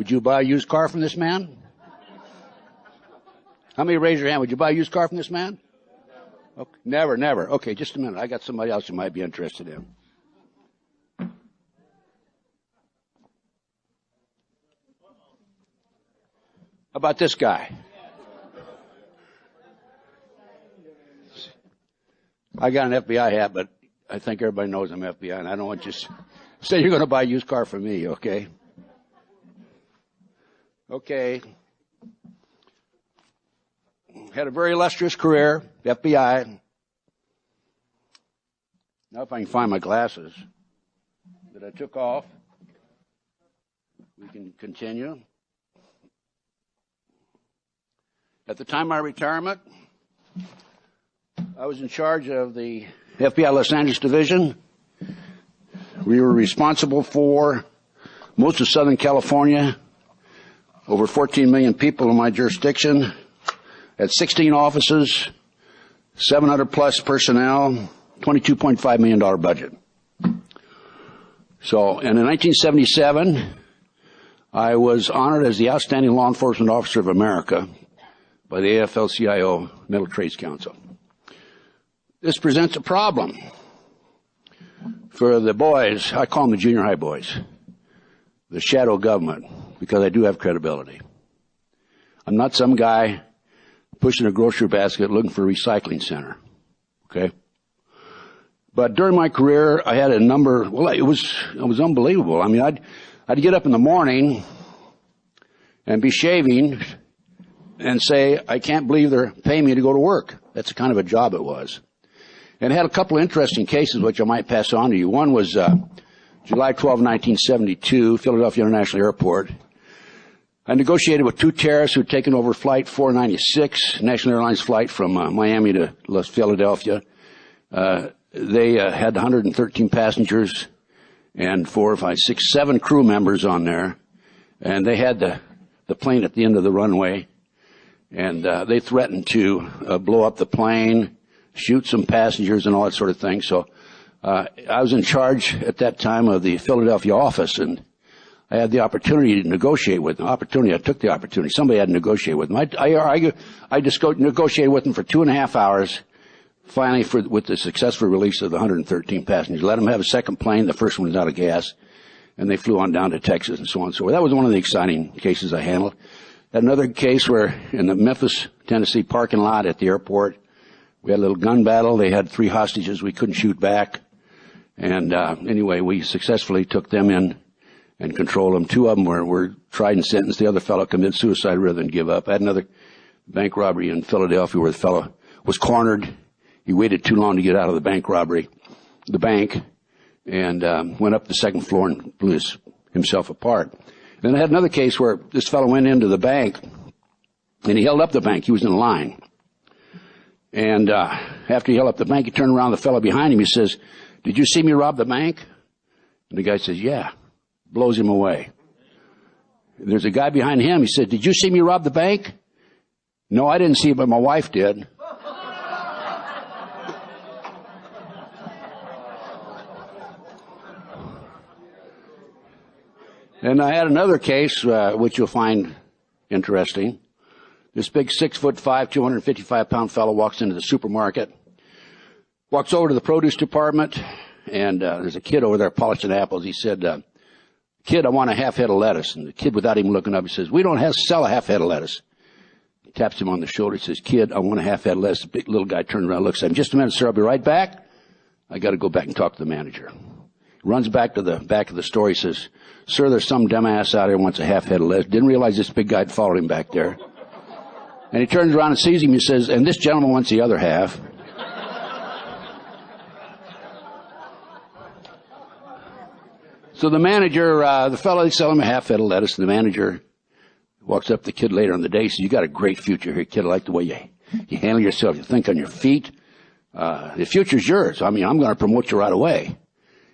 Would you buy a used car from this man? How many raise your hand? Would you buy a used car from this man? Okay. Never, never. Okay, just a minute. I got somebody else you might be interested in. How about this guy? I got an FBI hat, but I think everybody knows I'm FBI, and I don't want you to say you're going to buy a used car from me, okay? Okay. Had a very illustrious career, FBI. Now if I can find my glasses that I took off, we can continue. At the time of my retirement, I was in charge of the FBI Los Angeles Division. We were responsible for most of Southern California, over 14 million people in my jurisdiction, at 16 offices, 700 plus personnel, $22.5 million budget. So, and in 1977, I was honored as the Outstanding Law Enforcement Officer of America by the AFL-CIO Metal Trades Council. This presents a problem for the boys. I call them the junior high boys, the shadow government, because I do have credibility. I'm not some guy pushing a grocery basket looking for a recycling center, okay? But during my career, I had a number, well, it was unbelievable. I mean, I'd get up in the morning and be shaving and say, I can't believe they're paying me to go to work. That's the kind of a job it was. And it had a couple of interesting cases which I might pass on to you. One was July 12, 1972, Philadelphia International Airport. I negotiated with two terrorists who had taken over Flight 496, National Airlines flight from Miami to Philadelphia. They had 113 passengers and 7 crew members on there. And they had the plane at the end of the runway. And they threatened to blow up the plane, shoot some passengers and all that sort of thing. So I was in charge at that time of the Philadelphia office, and I had the opportunity to negotiate with them. I took the opportunity. Somebody had to negotiate with them. I just negotiated with them for 2.5 hours, finally with the successful release of the 113 passengers. Let them have a second plane. The first one was out of gas, and they flew on down to Texas and so on and so forth. That was one of the exciting cases I handled. Another case where in the Memphis, Tennessee parking lot at the airport, we had a little gun battle. They had 3 hostages. We couldn't shoot back. And anyway, we successfully took them in and controlled them. 2 of them were tried and sentenced. The other fellow committed suicide rather than give up. I had another bank robbery in Philadelphia where the fellow was cornered. He waited too long to get out of the bank, and went up the second floor and blew himself apart. Then I had another case where this fellow went into the bank, and he held up the bank. He was in line. And after he held up the bank, he turned around to the fellow behind him. He says, "Did you see me rob the bank?" And the guy says, "Yeah." Blows him away. There's a guy behind him. He said, "Did you see me rob the bank?" "No, I didn't see it, but my wife did." And I had another case, which you'll find interesting. This big 6'5", 255-pound fellow walks into the supermarket, walks over to the produce department, and there's a kid over there polishing apples. He said, "Kid, I want a half head of lettuce." And the kid, without even looking up, he says, "We don't sell a half head of lettuce." He taps him on the shoulder. He says, "Kid, I want a half head of lettuce." The big little guy turns around and looks at him. "Just a minute, sir. I'll be right back. I got to go back and talk to the manager." He runs back to the back of the store. He says, "Sir, there's some dumbass out here who wants a half head of lettuce." Didn't realize this big guy had followed him back there. And he turns around and sees him. He says, "And this gentleman wants the other half." So the manager, the fellow, they sell him a half head of lettuce, and the manager walks up to the kid later in the day. He says, "You got a great future here, kid. I like the way you handle yourself. You think on your feet. The future's yours. I mean, I'm going to promote you right away."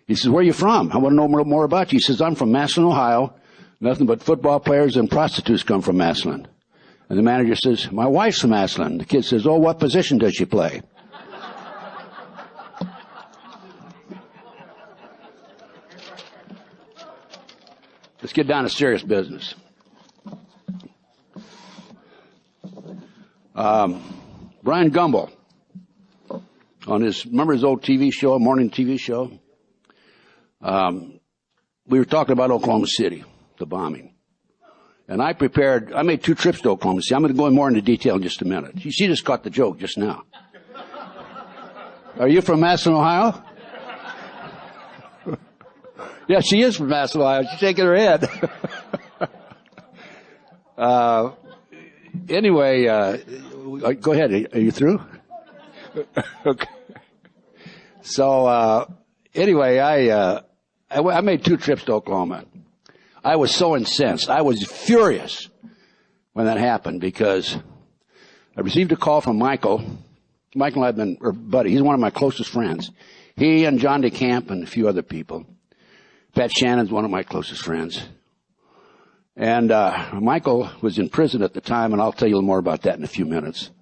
He says, "Where are you from? I want to know more about you." He says, "I'm from Massillon, Ohio. Nothing but football players and prostitutes come from Massillon." And the manager says, "My wife's from Massillon." The kid says, "Oh, what position does she play?" Let's get down to serious business. Brian Gumbel, remember his old TV show, morning TV show? We were talking about Oklahoma City, the bombing. And I made 2 trips to Oklahoma City. I'm going to go more into detail in just a minute. She just caught the joke just now. Are you from Madison, Ohio? Yeah, she is from Madison, Ohio. She's shaking her head. Anyway, go ahead. Are you through? Okay. So, anyway, I made 2 trips to Oklahoma. I was so incensed. I was furious when that happened because I received a call from Michael. Michael and I have been, or buddy, he's one of my closest friends. He and John DeCamp and a few other people. Pat Shannon's one of my closest friends. And Michael was in prison at the time, and I'll tell you more about that in a few minutes.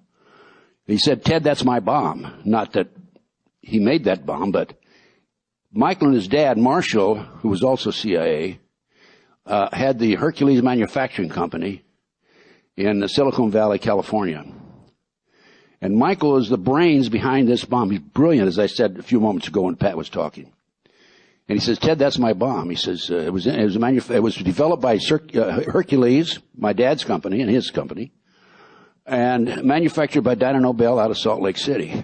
He said, Ted, that's my bomb. Not that he made that bomb, but Michael and his dad, Marshall, who was also CIA, had the Hercules Manufacturing Company in Silicon Valley, California. And Michael is the brains behind this bomb. He's brilliant, as I said a few moments ago when Pat was talking. And he says, Ted, that's my bomb. He says, it was developed by Hercules, my dad's company and his company, and manufactured by Dyno Nobel out of Salt Lake City.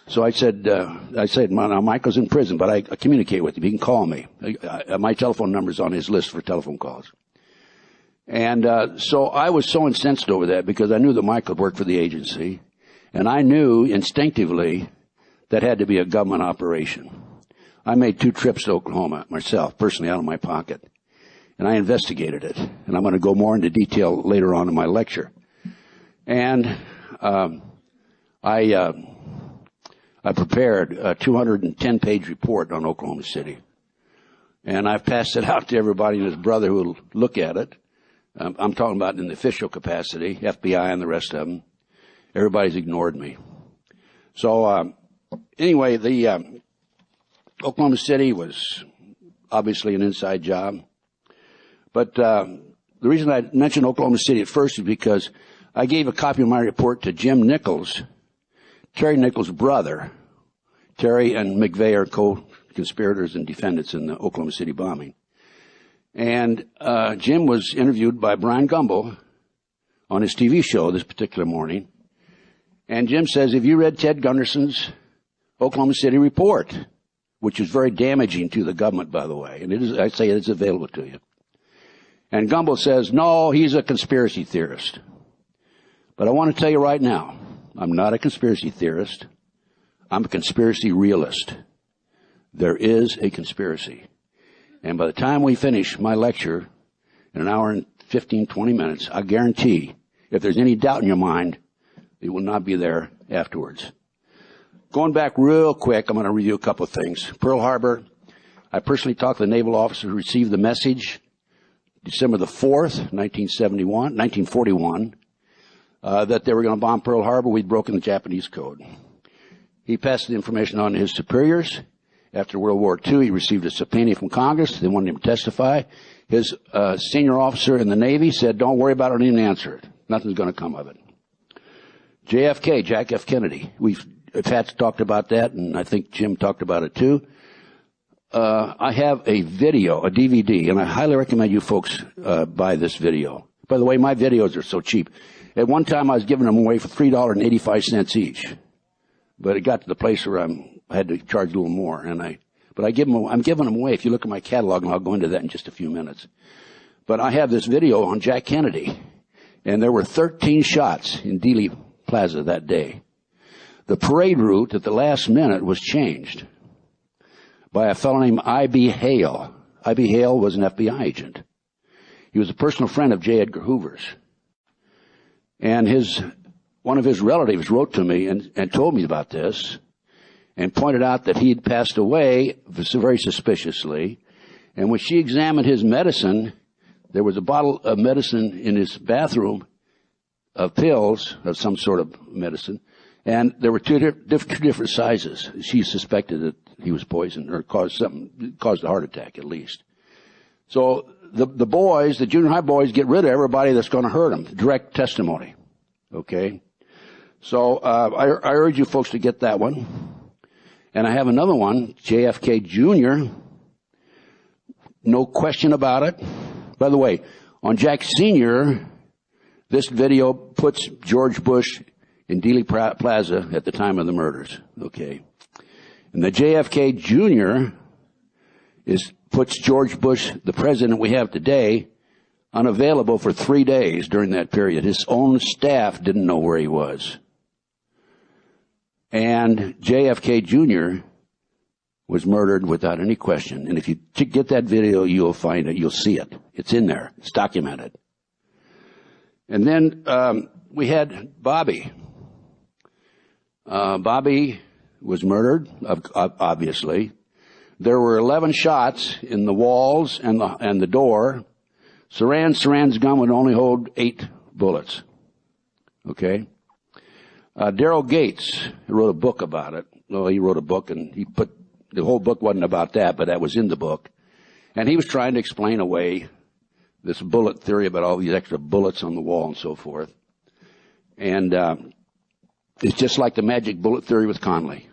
So I said, now Michael's in prison, but I communicate with him. He can call me. My telephone number's on his list for telephone calls. And so I was so incensed over that because I knew that Michael worked for the agency, and I knew instinctively that had to be a government operation. I made 2 trips to Oklahoma myself, personally out of my pocket, and I investigated it. And I'm going to go more into detail later on in my lecture. And I prepared a 210-page report on Oklahoma City. And I've passed it out to everybody and his brother who will look at it. I'm talking about in the official capacity, FBI and the rest of them. Everybody's ignored me. So anyway, the Oklahoma City was obviously an inside job. But the reason I mentioned Oklahoma City at first is because I gave a copy of my report to Jim Nichols, Terry Nichols' brother. Terry and McVeigh are co-conspirators and defendants in the Oklahoma City bombing. And Jim was interviewed by Brian Gumbel on his TV show this particular morning. And Jim says, have you read Ted Gunderson's Oklahoma City report? Which is very damaging to the government, by the way. And it is, I say it is available to you. And Gumbel says, no, he's a conspiracy theorist. But I want to tell you right now, I'm not a conspiracy theorist. I'm a conspiracy realist. There is a conspiracy. And by the time we finish my lecture, in an hour and 15, 20 minutes, I guarantee, if there's any doubt in your mind, it will not be there afterwards. Going back real quick, I'm going to review a couple of things. Pearl Harbor, I personally talked to the naval officer who received the message December the 4th, 1941, that they were going to bomb Pearl Harbor. We'd broken the Japanese code. He passed the information on to his superiors. After World War II, he received a subpoena from Congress. They wanted him to testify. His senior officer in the Navy said, don't worry about it, don't even answer it. Nothing's going to come of it. JFK, Jack F. Kennedy. Pat's talked about that, and I think Jim talked about it too. I have a video, a DVD, and I highly recommend you folks buy this video. By the way, my videos are so cheap. At one time, I was giving them away for $3.85 each, but it got to the place where I had to charge a little more, but I'm giving them away. If you look at my catalog, and I'll go into that in just a few minutes. But I have this video on Jack Kennedy, and there were 13 shots in Dealey Plaza that day. The parade route at the last minute was changed by a fellow named I.B. Hale. I.B. Hale was an FBI agent. He was a personal friend of J. Edgar Hoover's. And one of his relatives wrote to me and told me about this and pointed out that he'd passed away very suspiciously. And when she examined his medicine, there was a bottle of medicine in his bathroom of pills of some sort of medicine. And there were two different sizes. She suspected that he was poisoned or caused a heart attack at least. So the boys, the junior high boys, get rid of everybody that's going to hurt them. Direct testimony. Okay? So I urge you folks to get that one. And I have another one, JFK Jr., no question about it. By the way, on Jack Sr., this video puts George Bush in Dealey Plaza at the time of the murders. Okay? And the JFK Jr. puts George Bush, the president we have today, unavailable for 3 days during that period. His own staff didn't know where he was. And JFK Jr. was murdered without any question. And if you get that video, you'll find it. You'll see it. It's in there. It's documented. And then we had Bobby. Bobby was murdered, obviously. There were 11 shots in the walls and the door. Saran's gun would only hold 8 bullets. Okay? Daryl Gates wrote a book about it. Well, he wrote a book, and the whole book wasn't about that, but that was in the book. And he was trying to explain away this bullet theory about all these extra bullets on the wall and so forth. And it's just like the magic bullet theory with Conley.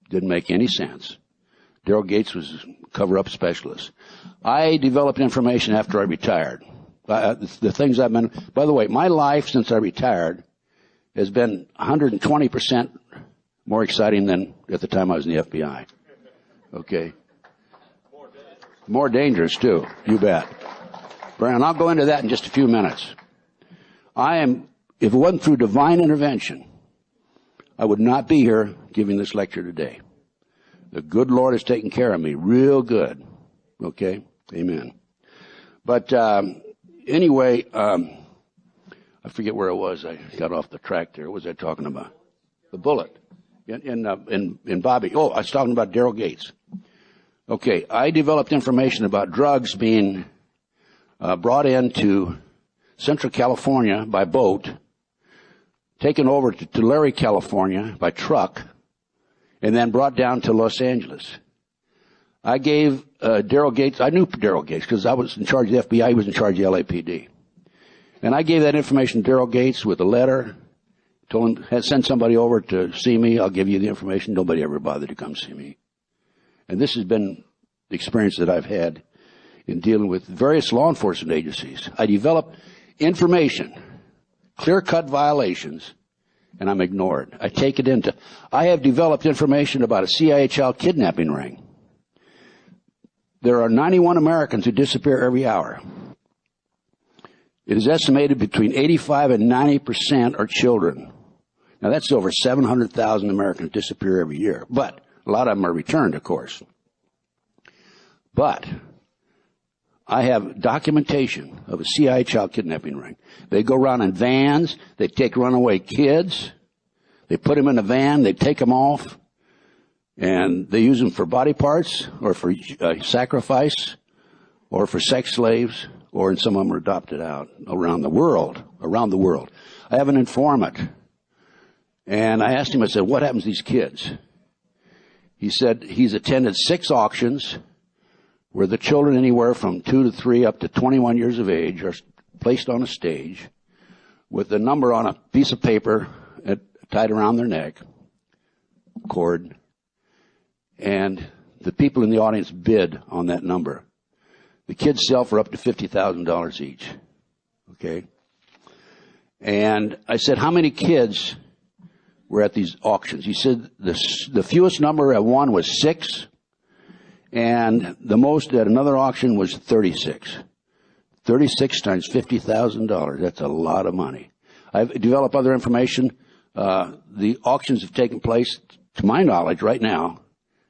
Didn't make any sense. Daryl Gates was a cover-up specialist. I developed information after I retired. The things I've been... By the way, my life since I retired has been 120% more exciting than at the time I was in the FBI. Okay? More dangerous, too. You bet. Brian, I'll go into that in just a few minutes. If it wasn't through divine intervention, I would not be here giving this lecture today. The good Lord has taken care of me real good. Okay? Amen. But anyway, I forget where it was. I got off the track there. What was I talking about? The bullet in Bobby. Oh, I was talking about Daryl Gates. Okay, I developed information about drugs being brought into Central California by boat, taken over to Tulare, California by truck, and then brought down to Los Angeles. I gave Daryl Gates, I knew Daryl Gates because I was in charge of the FBI, he was in charge of the LAPD. And I gave that information to Daryl Gates with a letter, told him, send somebody over to see me, I'll give you the information. Nobody ever bothered to come see me. And this has been the experience that I've had in dealing with various law enforcement agencies. I develop information, clear-cut violations, and I'm ignored. I have developed information about a CIA child kidnapping ring. There are 91 Americans who disappear every hour. It is estimated between 85 and 90% are children. Now that's over 700,000 Americans disappear every year. But a lot of them are returned, of course. But I have documentation of a CIA child kidnapping ring. They go around in vans. They take runaway kids. They put them in a van. They take them off. And they use them for body parts or for sacrifice or for sex slaves, or and some of them are adopted out around the world. I have an informant. And I asked him, I said, what happens to these kids? He said he's attended 6 auctions where the children anywhere from 2 to 3 up to 21 years of age are placed on a stage with the number on a piece of paper tied around their neck, cord, and the people in the audience bid on that number. The kids sell for up to $50,000 each. Okay? And I said, how many kids were at these auctions? He said the fewest number at one was 6, and the most at another auction was 36. 36 times $50,000. That's a lot of money. I've developed other information. The auctions have taken place, to my knowledge, right now.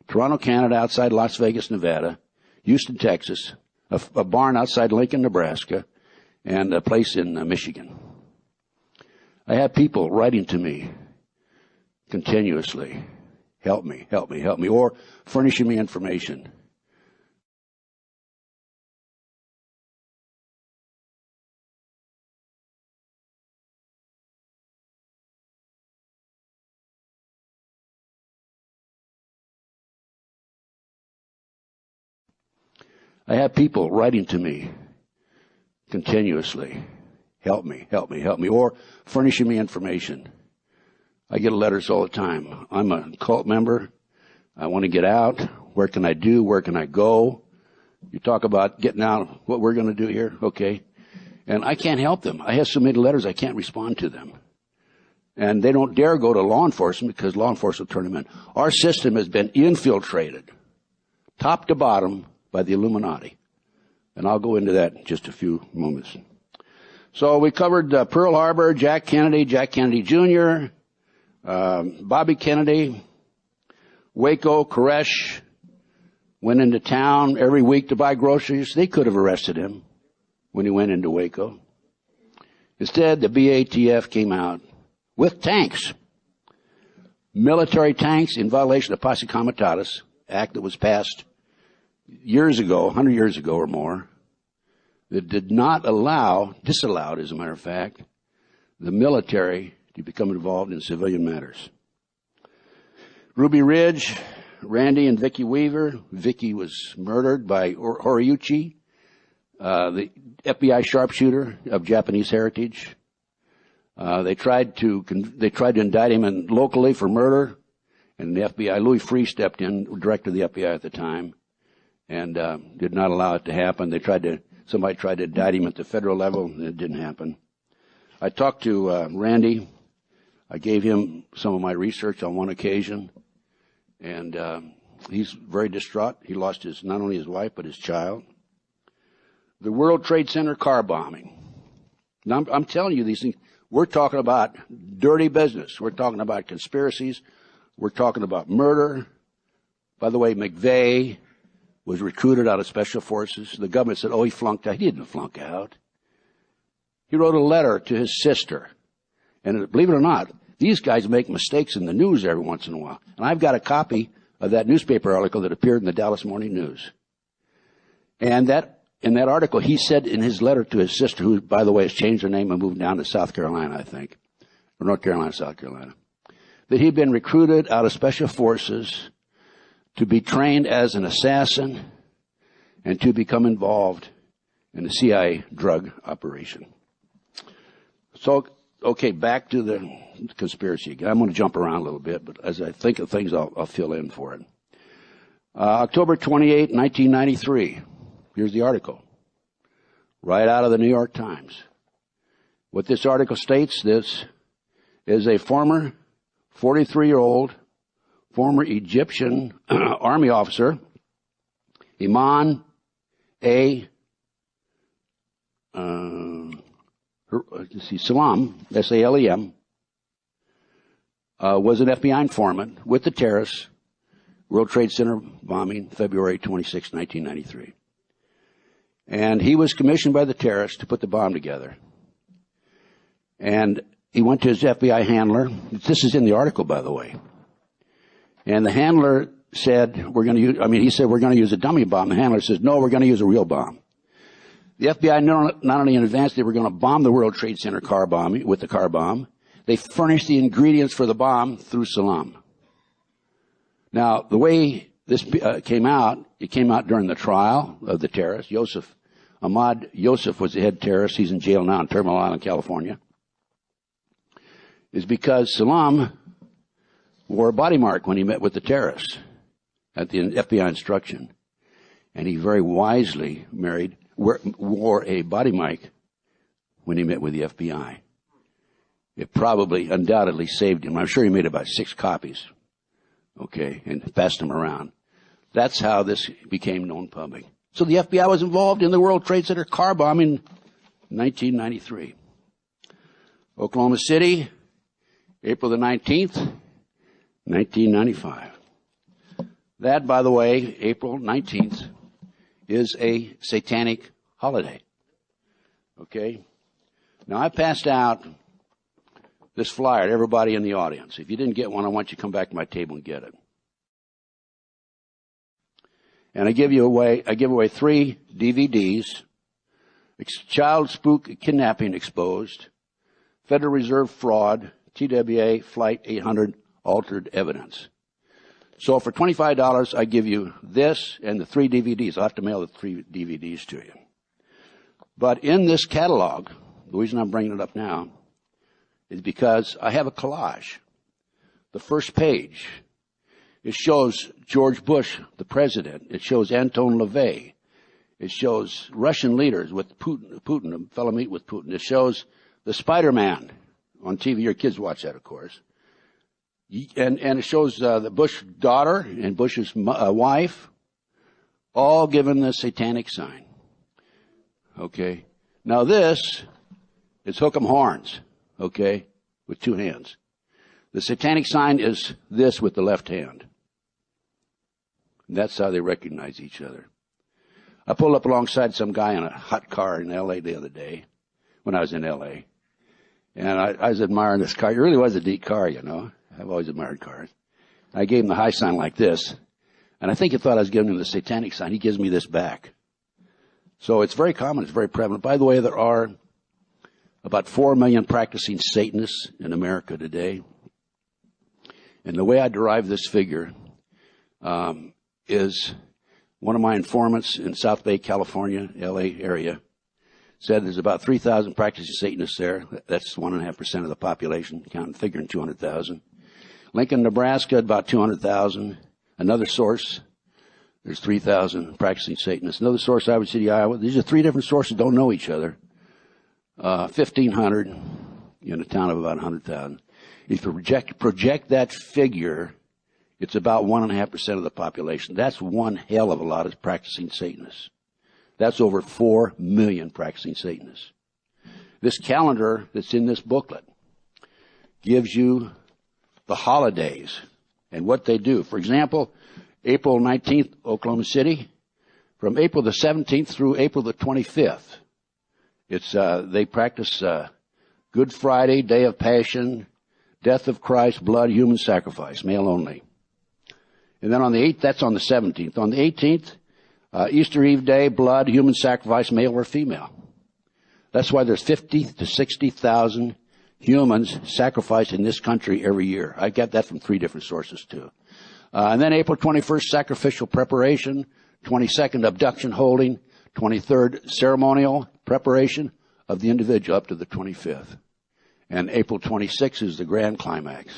Toronto, Canada, outside Las Vegas, Nevada, Houston, Texas, a barn outside Lincoln, Nebraska, and a place in Michigan. I have people writing to me continuously, help me, or furnishing me information. I have people writing to me continuously, help me, help me, help me, or furnishing me information. I get letters all the time. I'm a cult member. I want to get out. Where can I do? Where can I go? You talk about getting out, what we're going to do here, okay. And I can't help them. I have so many letters I can't respond to them. And they don't dare go to law enforcement because law enforcement will turn them in. Our system has been infiltrated, top to bottom, by the Illuminati. And I'll go into that in just a few moments. So we covered Pearl Harbor, Jack Kennedy Jr., Bobby Kennedy, Waco, Koresh, went into town every week to buy groceries. They could have arrested him when he went into Waco. Instead, the BATF came out with tanks, military tanks in violation of Posse Comitatus Act that was passed years ago, 100 years ago or more, that did not disallowed, as a matter of fact, the military to become involved in civilian matters. Ruby Ridge, Randy and Vicki Weaver. Vicki was murdered by Horiuchi, the FBI sharpshooter of Japanese heritage. They tried to indict him locally for murder, and the FBI, Louis Freeh, stepped in, director of the FBI at the time, and did not allow it to happen. Somebody tried to indict him at the federal level, and it didn't happen. I talked to Randy. I gave him some of my research on one occasion, and he's very distraught. He lost not only his wife, but his child. The World Trade Center car bombing. Now, I'm telling you these things. We're talking about dirty business. We're talking about conspiracies. We're talking about murder. By the way, McVeigh was recruited out of special forces. The government said, he flunked out. He didn't flunk out. He wrote a letter to his sister. And believe it or not, these guys make mistakes in the news every once in a while. And I've got a copy of that newspaper article that appeared in the Dallas Morning News. And in that article, he said in his letter to his sister, who, by the way, has changed her name and moved down to South Carolina, I think, or North Carolina, South Carolina, that he'd been recruited out of special forces to be trained as an assassin and to become involved in the CIA drug operation. So, okay, back to the conspiracy again. I'm going to jump around a little bit, but as I think of things, I'll fill in for it. October 28, 1993. Here's the article, right out of the New York Times. What this article states, this is a former 43-year-old former Egyptian army officer, Iman Salam, S-A-L-E-M, was an FBI informant with the terrorists, World Trade Center bombing, February 26, 1993. And he was commissioned by the terrorists to put the bomb together. And he went to his FBI handler. This is in the article, by the way. And the handler said, he said, we're going to use a dummy bomb. The handler says, no, we're going to use a real bomb. The FBI, not only in advance, they were going to bomb the World Trade Center with the car bomb. They furnished the ingredients for the bomb through Salam. Now, the way this came out, it came out during the trial of the terrorist. Ahmad Yosef was the head terrorist. He's in jail now in Terminal Island, California. Is because Salam wore a body mark when he met with the terrorists at the FBI instruction. And he very wisely wore a body mark when he met with the FBI. It undoubtedly saved him. I'm sure he made about 6 copies, okay, and passed them around. That's how this became known public. So the FBI was involved in the World Trade Center car bomb in 1993. Oklahoma City, April the 19th, 1995. That, by the way, April 19th, is a satanic holiday. Okay? Now, I passed out this flyer to everybody in the audience. If you didn't get one, I want you to come back to my table and get it. And I give away 3 DVDs. Child Spook Kidnapping Exposed, Federal Reserve Fraud, TWA Flight 800 Altered Evidence. So for $25, I give you this and the 3 DVDs. I'll have to mail the 3 DVDs to you. But in this catalog, the reason I'm bringing it up now is because I have a collage. The first page, it shows George Bush, the president. It shows Anton LaVey. It shows Russian leaders with Putin, a fellow meet with Putin. It shows the Spider-Man on TV. Your kids watch that, of course. And it shows the Bush daughter and Bush's wife, all given the satanic sign. Okay. Now this is hook 'em horns, okay, with two hands. The satanic sign is this with the left hand. And that's how they recognize each other. I pulled up alongside some guy in a hot car in L.A. the other day, when I was in L.A., and I was admiring this car. It really was a neat car, you know. I've always admired cars. I gave him the high sign like this, and I think he thought I was giving him the satanic sign. He gives me this back. So it's very common. It's very prevalent. By the way, there are about 4 million practicing Satanists in America today. And the way I derive this figure is one of my informants in South Bay, California, L.A. area, said there's about 3,000 practicing Satanists there. That's 1.5% of the population, figuring 200,000. Lincoln, Nebraska, about 200,000. Another source, there's 3,000 practicing Satanists. Another source, Iowa City, Iowa. These are three different sources, don't know each other. 1,500 in a town of about 100,000. If you project that figure, it's about 1.5% of the population. That's one hell of a lot of practicing Satanists. That's over 4 million practicing Satanists. This calendar that's in this booklet gives you the holidays and what they do. For example, April 19th, Oklahoma City. From April the 17th through April the 25th, they practice Good Friday, Day of Passion, Death of Christ, Blood, Human Sacrifice, male only. And then on the 8th, that's on the 17th. On the 18th, Easter Eve Day, Blood, Human Sacrifice, male or female. That's why there's 50 to 60,000 humans sacrificed in this country every year. I get that from 3 different sources too. And then April 21st, sacrificial preparation. 22nd, abduction holding. 23rd, ceremonial preparation of the individual up to the 25th. And April 26th is the grand climax.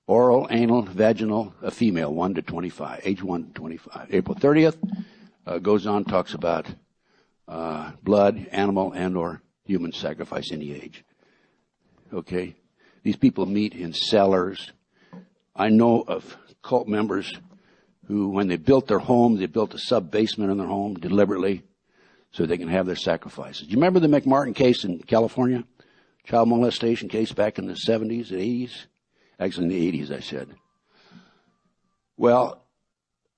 Oral, anal, vaginal, a female, 1 to 25, age 1 to 25. April 30th goes on, talks about blood, animal, and or human sacrifice, any age. Okay? These people meet in cellars. I know of cult members who, when they built their home, they built a sub-basement in their home deliberately so they can have their sacrifices. Do you remember the McMartin case in California? Child molestation case back in the 70s, 80s? Actually, in the 80s, I said. Well,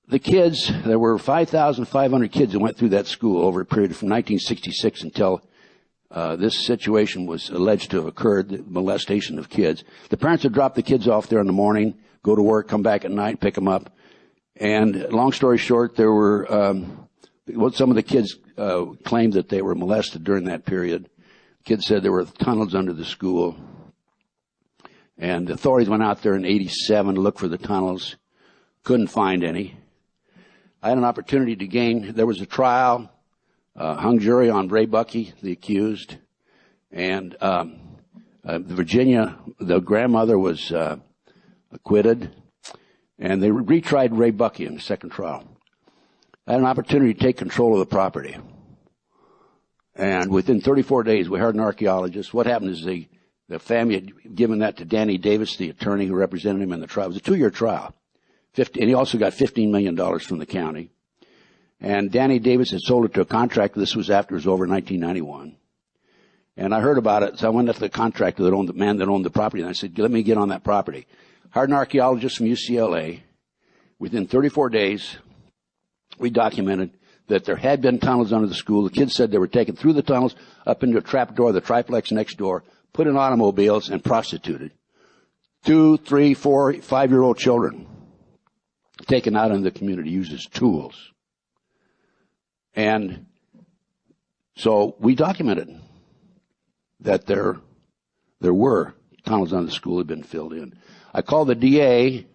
the kids, there were 5,500 kids that went through that school over a period from 1966 until this situation was alleged to have occurred, the molestation of kids. The parents would drop the kids off there in the morning, go to work, come back at night, pick them up. And long story short, there were, some of the kids claimed that they were molested during that period. Kids said there were tunnels under the school. And the authorities went out there in 87 to look for the tunnels. Couldn't find any. I had an opportunity to gain, there was a trial, hung jury on Ray Buckey, the accused. And Virginia, the grandmother was acquitted. And they retried Ray Buckey in the second trial. I had an opportunity to take control of the property. And within 34 days, we hired an archaeologist. What happened is the family had given that to Danny Davis, the attorney who represented him in the trial. It was a 2-year trial. And he also got $15 million from the county. And Danny Davis had sold it to a contractor. This was after it was over in 1991. And I heard about it, so I went to the contractor that owned the man that owned the property, and I said, let me get on that property. Hired an archaeologist from UCLA. Within 34 days, we documented that there had been tunnels under the school. The kids said they were taken through the tunnels, up into a trap door, the triplex next door, put in automobiles, and prostituted. 2, 3, 4, 5-year-old children taken out into the community, used as tools. And so we documented that there were tunnels under the school had been filled in. I called the DA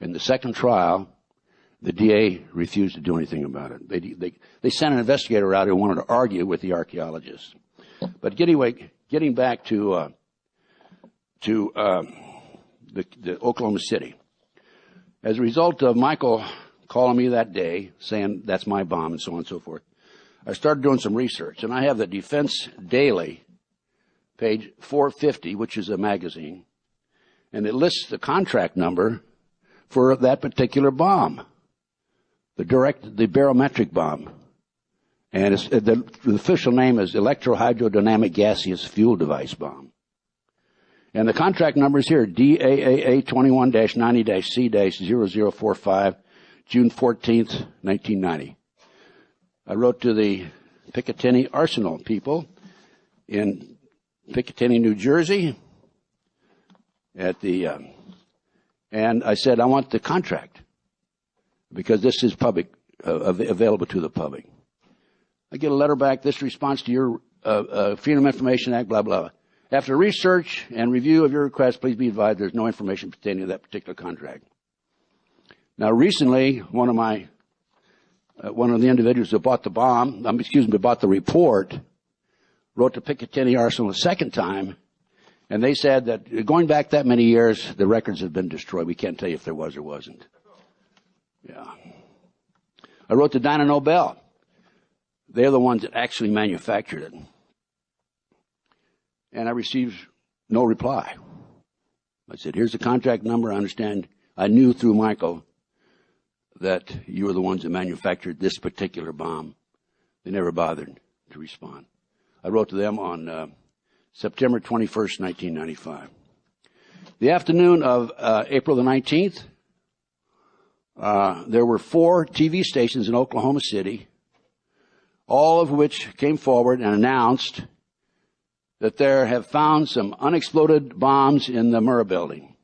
in the second trial. The DA refused to do anything about it. They sent an investigator out who wanted to argue with the archaeologist. But anyway, getting back to the Oklahoma City. As a result of Michael calling me that day, saying that's my bomb and so on and so forth, I started doing some research, and I have the Defense Daily, page 450, which is a magazine, and it lists the contract number for that particular bomb, the barometric bomb. And the official name is Electrohydrodynamic Gaseous Fuel Device Bomb. And the contract number is here, DAAA 21-90-C-0045, June 14th, 1990. I wrote to the Picatinny Arsenal people in Picatinny, New Jersey, and I said, I want the contract, because this is public, available to the public. I get a letter back, this response to your Freedom of Information Act, blah, blah. After research and review of your request, please be advised there's no information pertaining to that particular contract. Now, recently, one of the individuals who bought the bought the report, wrote to Picatinny Arsenal a second time, and they said that going back that many years, the records have been destroyed. We can't tell you if there was or wasn't. Yeah. I wrote to Dyna Nobel. They're the ones that actually manufactured it. And I received no reply. I said, here's the contract number. I understand. I knew through Michael that you were the ones that manufactured this particular bomb. They never bothered to respond. I wrote to them on September 21st, 1995. The afternoon of April the 19th, there were 4 TV stations in Oklahoma City, all of which came forward and announced that there have found some unexploded bombs in the Murrah building.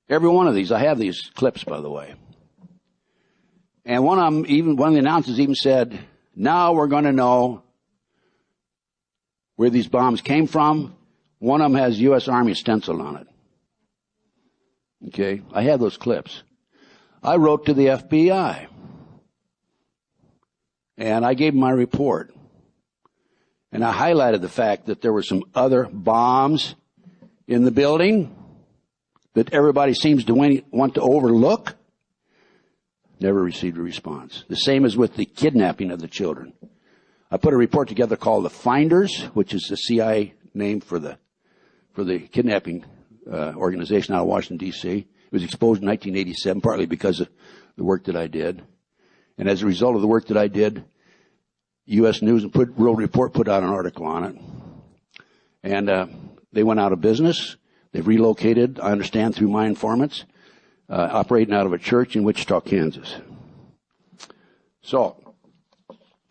Every one of these, I have these clips, by the way. And one of the announcers even said, now we're going to know where these bombs came from. One of them has U.S. Army stenciled on it. Okay, I have those clips. I wrote to the FBI, and I gave them my report. And I highlighted the fact that there were some other bombs in the building that everybody seems to want to overlook. Never received a response. The same as with the kidnapping of the children. I put a report together called The Finders, which is the CIA name for the kidnapping organization out of Washington, D.C. It was exposed in 1987, partly because of the work that I did. And as a result of the work that I did, U.S. News and World Report put out an article on it. And they went out of business. They've relocated, I understand, through my informants, operating out of a church in Wichita, Kansas. So,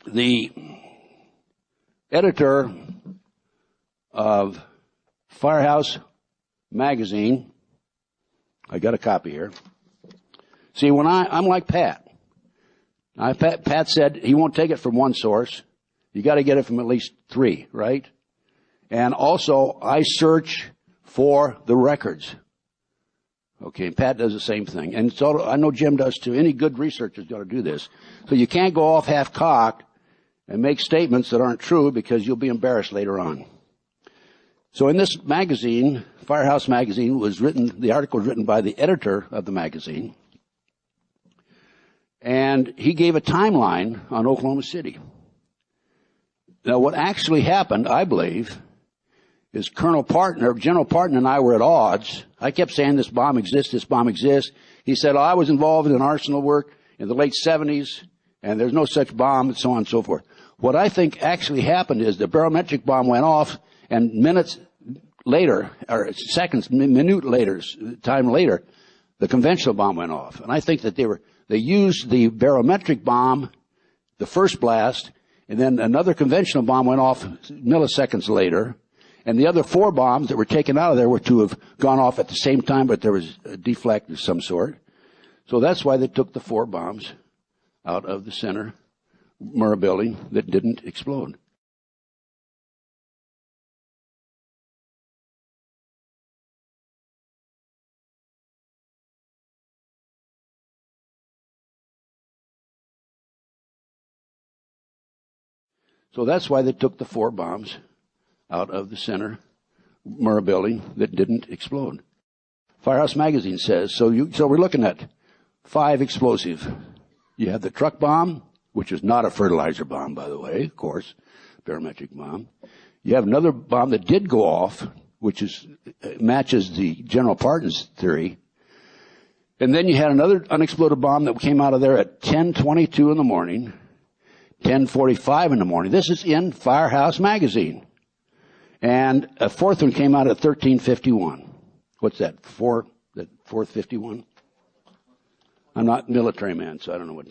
the editor of Firehouse magazine, I got a copy here. See, I'm like Pat. Pat said he won't take it from one source. You got to get it from at least 3, right? And also, I search for the records. Okay, and Pat does the same thing. And so I know Jim does too. Any good researcher's got to do this. So you can't go off half-cocked and make statements that aren't true, because you'll be embarrassed later on. So in this magazine, Firehouse magazine, the article was written by the editor of the magazine. And he gave a timeline on Oklahoma City. Now, what actually happened, I believe, is General Parton and I were at odds. I kept saying this bomb exists. He said, I was involved in arsenal work in the late 70s, and there's no such bomb, and so on and so forth. What I think actually happened is the barometric bomb went off, and minute later, time later, the conventional bomb went off. And I think that they used the barometric bomb, the first blast, and then another conventional bomb went off milliseconds later. And the other 4 bombs that were taken out of there were to have gone off at the same time, but there was a deflect of some sort. So that's why they took the 4 bombs out of the center Murrah building that didn't explode. So that's why they took the 4 bombs out of the center Murrah building that didn't explode. Firehouse Magazine says, so we're looking at 5 explosives. You have the truck bomb, which is not a fertilizer bomb, by the way, of course, barometric bomb. You have another bomb that did go off, which matches the General Parton's theory. And then you had another unexploded bomb that came out of there at 10:22 in the morning, 10:45 in the morning. This is in Firehouse Magazine. And a fourth one came out at 13:51. What's that? 4:51? I'm not a military man, so I don't know what.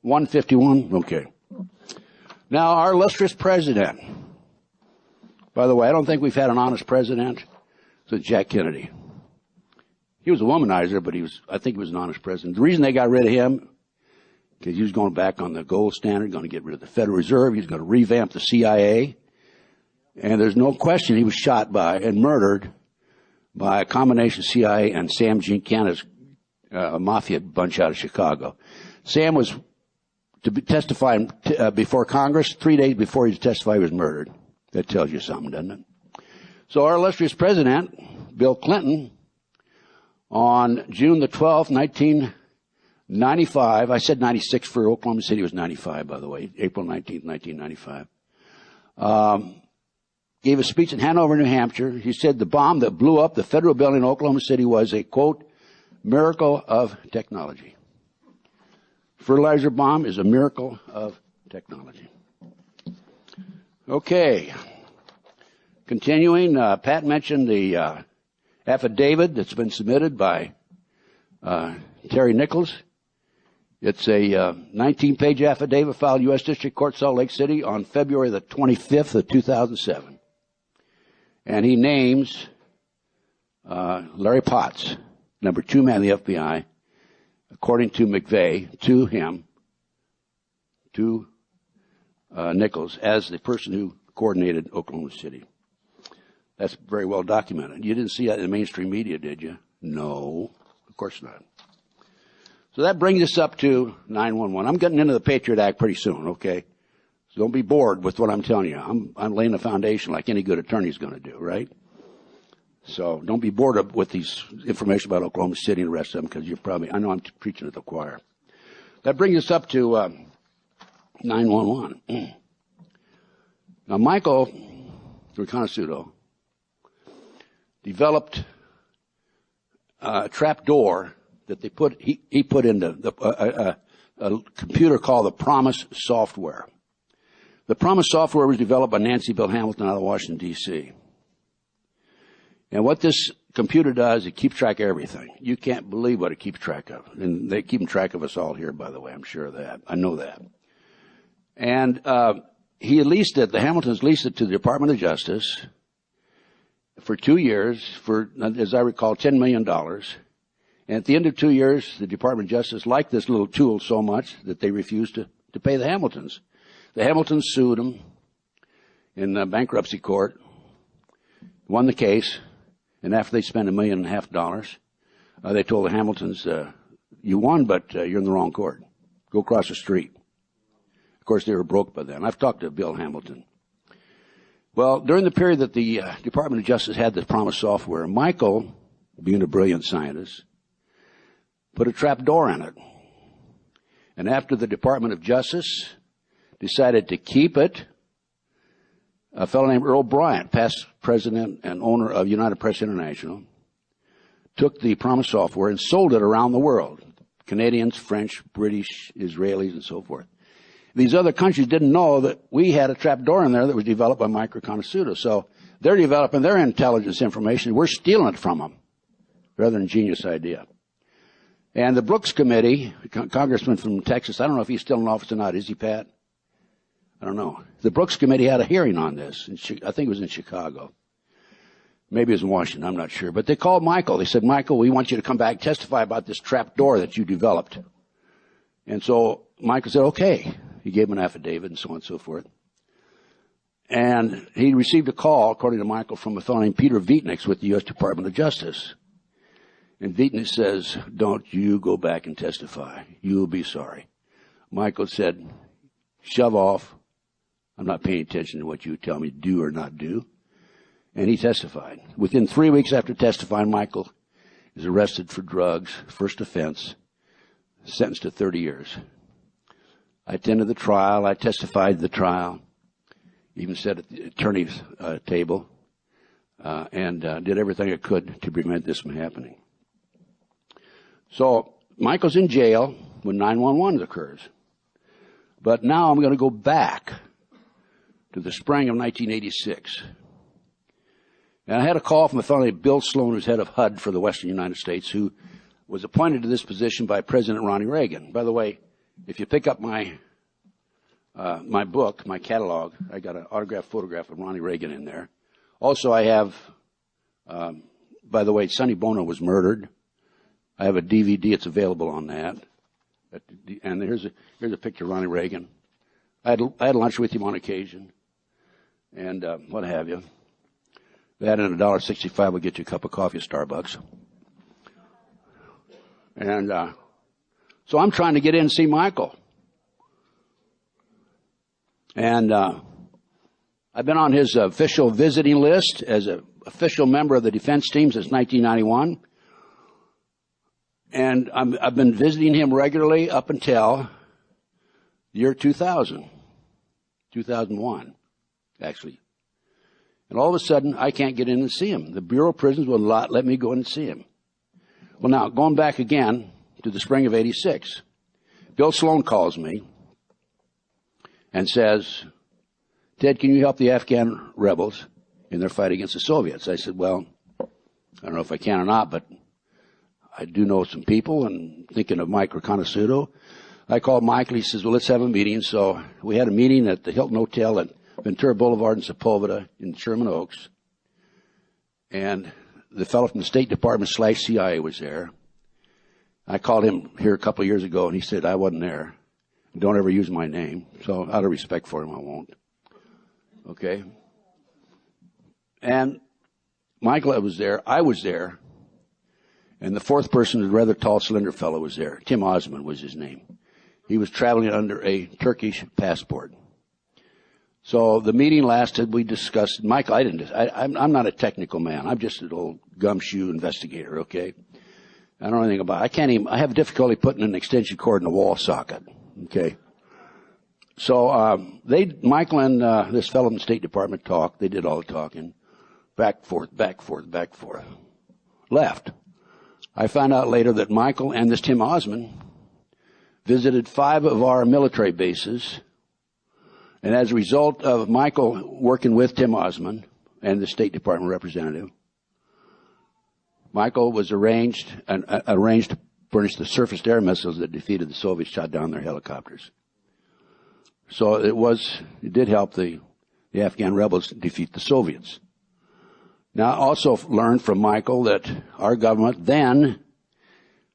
1:51? Okay. Now, our illustrious president. By the way, I don't think we've had an honest president since Jack Kennedy. He was a womanizer, but I think he was an honest president. The reason they got rid of him, because he was going back on the gold standard, going to get rid of the Federal Reserve, he was going to revamp the CIA. And there's no question he was shot by and murdered by a combination of CIA and Sam Giancana's mafia bunch out of Chicago. Sam was to be testifying before Congress. 3 days before he was to testify, he was murdered. That tells you something, doesn't it? So our illustrious president, Bill Clinton, on June the 12th, 1995, I said 96 for Oklahoma City, it was 95, by the way, April 19th, 1995, gave a speech in Hanover, New Hampshire. He said the bomb that blew up the federal building in Oklahoma City was a, quote, miracle of technology. Fertilizer bomb is a miracle of technology. Okay. Continuing, Pat mentioned the affidavit that's been submitted by Terry Nichols. It's a 19-page affidavit filed U.S. District Court, Salt Lake City on February the 25th of 2007. And he names Larry Potts, number 2 man in the FBI, according to McVeigh, to him, to Nichols, as the person who coordinated Oklahoma City. That's very well documented. You didn't see that in the mainstream media, did you? No, of course not. So that brings us up to 911. I'm getting into the Patriot Act pretty soon, okay? So don't be bored with what I'm telling you. I'm laying the foundation like any good attorney's going to do, right? So don't be bored with these information about Oklahoma City and the rest of them, because I know I'm preaching to the choir. That brings us up to 911. Now, Michael Riconosciuto developed a trap door that he put into a computer called the Promise software. The Promise software was developed by Nancy Bill Hamilton out of Washington, D.C. And what this computer does, it keeps track of everything. You can't believe what it keeps track of. And they're keeping track of us all here, by the way. I'm sure of that. I know that. And he leased it, the Hamiltons leased it to the Department of Justice for 2 years for, as I recall, $10 million. And at the end of 2 years, the Department of Justice liked this little tool so much that they refused to pay the Hamiltons. The Hamiltons sued them in the bankruptcy court, won the case, and after they spent $1.5 million, they told the Hamiltons, you won, but you're in the wrong court. Go across the street. Of course, they were broke by then. I've talked to Bill Hamilton. Well, during the period that the Department of Justice had this Promise software, Michael, being a brilliant scientist, put a trap door in it. And after the Department of Justice decided to keep it, a fellow named Earl Bryant, past president and owner of United Press International, took the Promise software and sold it around the world. Canadians, French, British, Israelis, and so forth. These other countries didn't know that we had a trap door in there that was developed by Mike Riconosciuto. So they're developing their intelligence information. We're stealing it from them. Rather ingenious idea. And the Brooks Committee, congressman from Texas, I don't know if he's still in office or not. Is he, Pat? I don't know. The Brooks Committee had a hearing on this. I think it was in Chicago. Maybe it was in Washington. I'm not sure. But they called Michael. They said, Michael, we want you to come back and testify about this trap door that you developed. And so Michael said, okay. He gave him an affidavit and so on and so forth. And he received a call, according to Michael, from a fellow named Peter Vietnix with the U.S. Department of Justice. And Vietnix says, don't you go back and testify. You'll be sorry. Michael said, shove off. I'm not paying attention to what you tell me to do or not do. And he testified. Within 3 weeks after testifying, Michael is arrested for drugs, first offense, sentenced to 30 years. I attended the trial. I testified at the trial, even sat at the attorney's table, and did everything I could to prevent this from happening. So Michael's in jail when 911 occurs. But now I'm going to go back to the spring of 1986. And I had a call from a fellow named Bill Sloan, who's head of HUD for the Western United States, who was appointed to this position by President Ronnie Reagan. By the way, if you pick up my book, my catalog, I got an autographed photograph of Ronnie Reagan in there. Also, I have, by the way, Sonny Bono was murdered. I have a DVD. It's available on that. And here's a picture of Ronnie Reagan. I had lunch with him on occasion, and what have you. That and $1.65 will get you a cup of coffee at Starbucks. And so I'm trying to get in and see Michael. And I've been on his official visiting list as an official member of the defense team since 1991. And I've been visiting him regularly up until the year 2001, actually. And all of a sudden, I can't get in and see him. The Bureau of Prisons will not let me go in and see him. Well, now, going back again to the spring of '86, Bill Sloan calls me and says, Ted, can you help the Afghan rebels in their fight against the Soviets? I said, well, I don't know if I can or not, but I do know some people, and thinking of Mike Reconnaisuto. I called Michael. He says, well, let's have a meeting. So we had a meeting at the Hilton Hotel at Ventura Boulevard in Sepulveda in Sherman Oaks. And the fellow from the State Department / CIA was there. I called him here a couple of years ago, and he said, I wasn't there. Don't ever use my name. So out of respect for him, I won't. Okay? And Michael was there. I was there. And the fourth person, a rather tall, slender fellow, was there. Tim Osman was his name. He was traveling under a Turkish passport. So the meeting lasted. We discussed. Michael, I'm not a technical man. I'm just an old gumshoe investigator. Okay, I don't know anything about. I have difficulty putting an extension cord in a wall socket. Okay. So Michael and this fellow in the State Department talked. They did all the talking, back forth. Left. I found out later that Michael and this Tim Osman visited 5 of our military bases. And as a result of Michael working with Tim Osman and the State Department representative, Michael was arranged to furnish the surface air missiles that defeated the Soviets, shot down their helicopters. So it did help the Afghan rebels defeat the Soviets. Now, I also learned from Michael that our government then,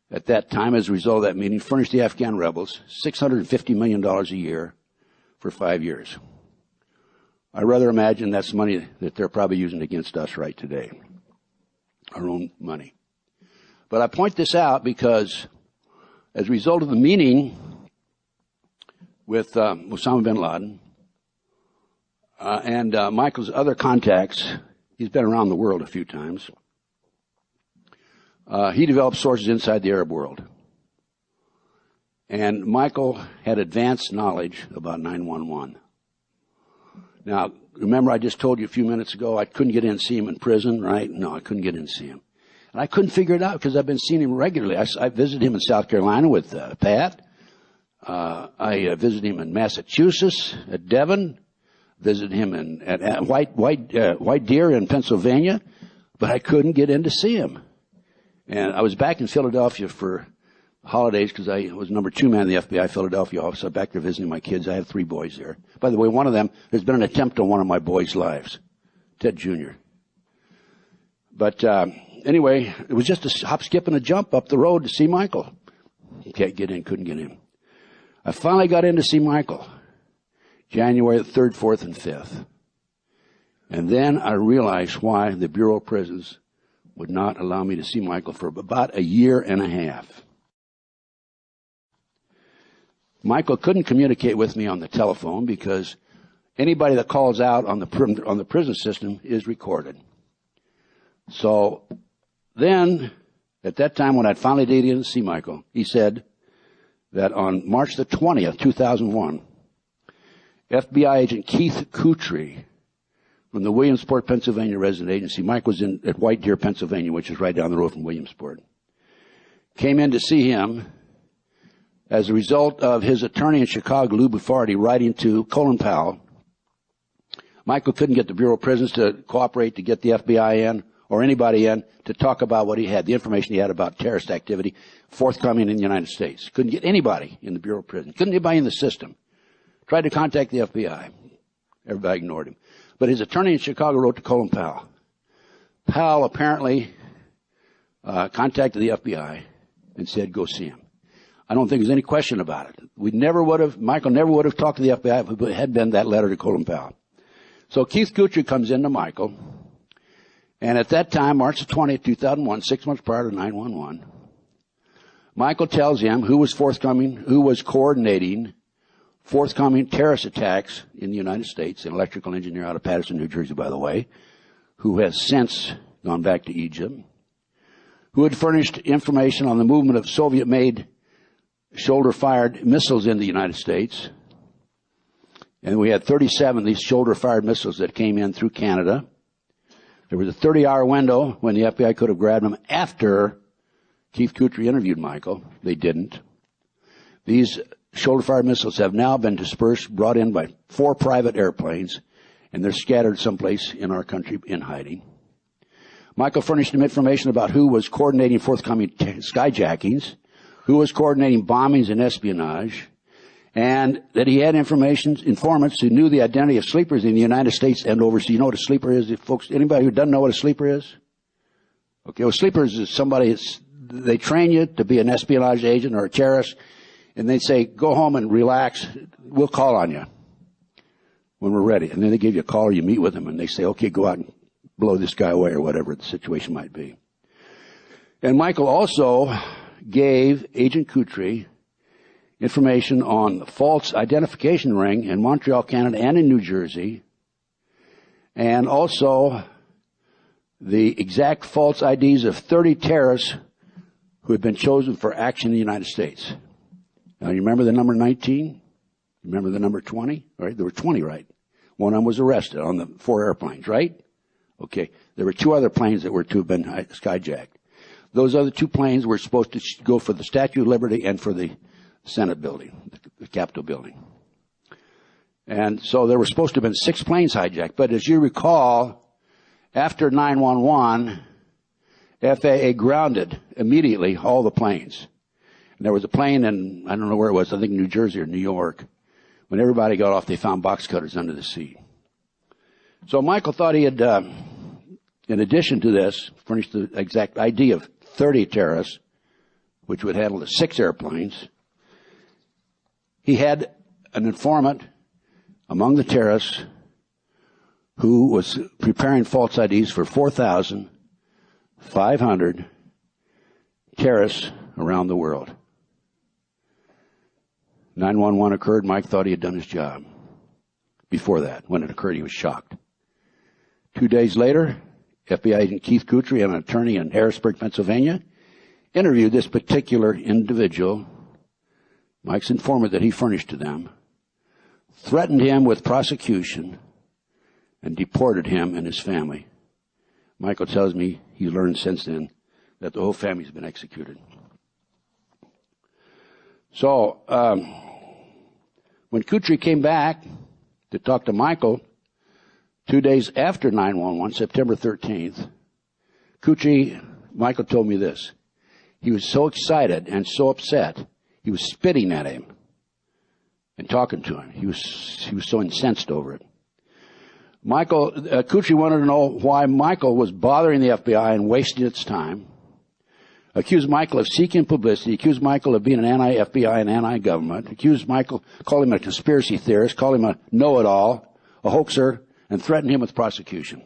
at that time, as a result of that meeting, furnished the Afghan rebels $650 million a year for 5 years. I rather imagine that's money that they're probably using against us right today. Our own money. But I point this out because as a result of the meeting with Osama bin Laden and Michael's other contacts, he's been around the world a few times. He developed sources inside the Arab world. And Michael had advanced knowledge about 911. Now, remember I just told you a few minutes ago I couldn't get in and see him in prison, right? No, I couldn't get in and see him. And I couldn't figure it out because I've been seeing him regularly. I visited him in South Carolina with Pat. I visited him in Massachusetts, at Devon. Visited him at White Deer in Pennsylvania. But I couldn't get in to see him. And I was back in Philadelphia for holidays because I was number 2 man in the FBI Philadelphia office. I'm back there visiting my kids. I have 3 boys there. By the way, one of them, there's been an attempt on one of my boys' lives, Ted Jr. But anyway, it was just a hop, skip, and a jump up the road to see Michael. Can't get in, couldn't get in. I finally got in to see Michael, January the 3rd, 4th, and 5th. And then I realized why the Bureau of Prisons would not allow me to see Michael for about a year and a half. Michael couldn't communicate with me on the telephone because anybody that calls out on the prison system is recorded. So then, at that time when I'd finally dated to see Michael, he said that on March the 20th, 2001, FBI agent Keith Kutry from the Williamsport, Pennsylvania resident agency, Mike was at White Deer, Pennsylvania, which is right down the road from Williamsport, came in to see him as a result of his attorney in Chicago, Lou Buffardi, writing to Colin Powell. Michael couldn't get the Bureau of Prisons to cooperate to get the FBI in or anybody in to talk about what he had, the information he had about terrorist activity forthcoming in the United States. Couldn't get anybody in the Bureau of Prisons. Couldn't get anybody in the system. Tried to contact the FBI. Everybody ignored him. But his attorney in Chicago wrote to Colin Powell. Powell apparently contacted the FBI and said, go see him. I don't think there's any question about it. Michael never would have talked to the FBI if it had been that letter to Colin Powell. So Keith Kutry comes in to Michael, and at that time, March 20th, 2001, 6 months prior to 9/11, Michael tells him who was coordinating forthcoming terrorist attacks in the United States, an electrical engineer out of Patterson, New Jersey, by the way, who has since gone back to Egypt, who had furnished information on the movement of Soviet-made shoulder-fired missiles in the United States. And we had 37 of these shoulder-fired missiles that came in through Canada. There was a 30-hour window when the FBI could have grabbed them after Keith Kutry interviewed Michael. They didn't. These shoulder-fired missiles have now been dispersed, brought in by 4 private airplanes, and they're scattered someplace in our country in hiding. Michael furnished him information about who was coordinating forthcoming skyjackings, who was coordinating bombings and espionage, and that he had informants who knew the identity of sleepers in the United States and overseas. You know what a sleeper is, folks? Anybody who doesn't know what a sleeper is? Okay, well, sleepers is somebody, they train you to be an espionage agent or a terrorist, and they say, go home and relax, we'll call on you when we're ready. And then they give you a call or you meet with them, and they say, okay, go out and blow this guy away or whatever the situation might be. And Michael also gave Agent Kutry information on the false identification ring in Montreal, Canada, and in New Jersey, and also the exact false IDs of 30 terrorists who had been chosen for action in the United States. Now, you remember the number 19? Remember the number 20? Right? There were 20, right? One of them was arrested on the 4 airplanes, right? Okay. There were 2 other planes that were to have been skyjacked. Those other 2 planes were supposed to go for the Statue of Liberty and for the Senate building, the Capitol building. And so there were supposed to have been 6 planes hijacked. But as you recall, after 9/11, FAA grounded immediately all the planes. And there was a plane in, I don't know where it was, I think New Jersey or New York. When everybody got off, they found box cutters under the seat. So Michael thought he had, in addition to this, furnished the exact ID of 30 terrorists, which would handle the 6 airplanes. He had an informant among the terrorists who was preparing false IDs for 4,500 terrorists around the world. 9/11 occurred. Mike thought he had done his job. Before that, when it occurred, he was shocked. 2 days later, FBI agent Keith Kutry, an attorney in Harrisburg, Pennsylvania, interviewed this particular individual, Mike's informant that he furnished to them, threatened him with prosecution, and deported him and his family. Michael tells me he learned since then that the whole family's been executed. So, when Kutry came back to talk to Michael 2 days after 9/11, September 13th, Michael told me this. He was so excited and so upset, he was spitting at him and talking to him. He was so incensed over it. Kutry wanted to know why Michael was bothering the FBI and wasting its time. Accused Michael of seeking publicity, accused Michael of being an anti-FBI and anti-government, accused Michael, called him a conspiracy theorist, called him a know-it-all, a hoaxer, and threatened him with prosecution.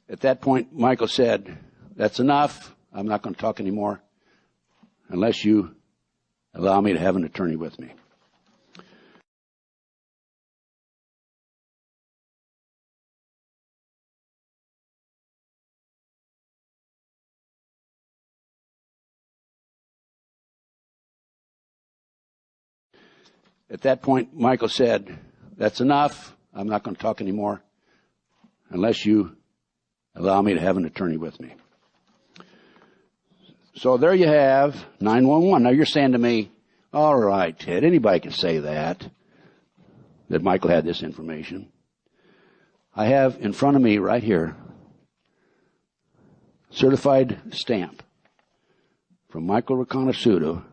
At that point, Michael said, that's enough. I'm not going to talk anymore unless you allow me to have an attorney with me. At that point, Michael said, "That's enough. I'm not going to talk anymore unless you allow me to have an attorney with me." So there you have 911. Now you're saying to me, all right, Ted, anybody can say that Michael had this information. I have in front of me right here certified stamp from Michael Riconosciuto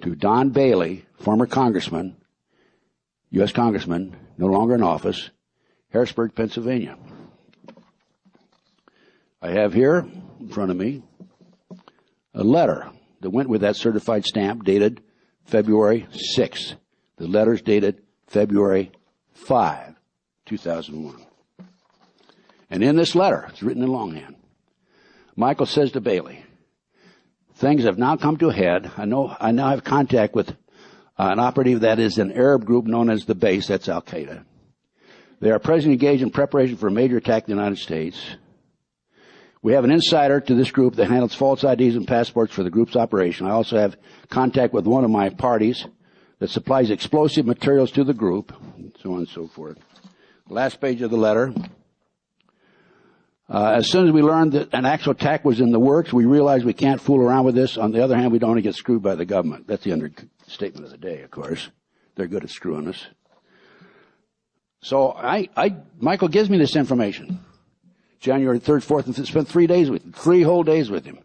to Don Bailey, former congressman, U.S. congressman, no longer in office, Harrisburg, Pennsylvania. I have here in front of me a letter that went with that certified stamp dated February 6th. The letter's dated February 5, 2001. And in this letter, it's written in longhand, Michael says to Bailey, "Things have now come to a head. I now have contact with an operative that is an Arab group known as the Base, that's Al-Qaeda. They are presently engaged in preparation for a major attack in the United States. We have an insider to this group that handles false IDs and passports for the group's operation. I also have contact with one of my parties that supplies explosive materials to the group," so on and so forth. Last page of the letter. As soon as we learned that an actual attack was in the works, we realized we can't fool around with this. On the other hand, we don't want to get screwed by the government. That's the understatement of the day, of course. They're good at screwing us. So Michael gives me this information. January 3rd, 4th, and 5th, spent 3 days with him, 3 whole days with him.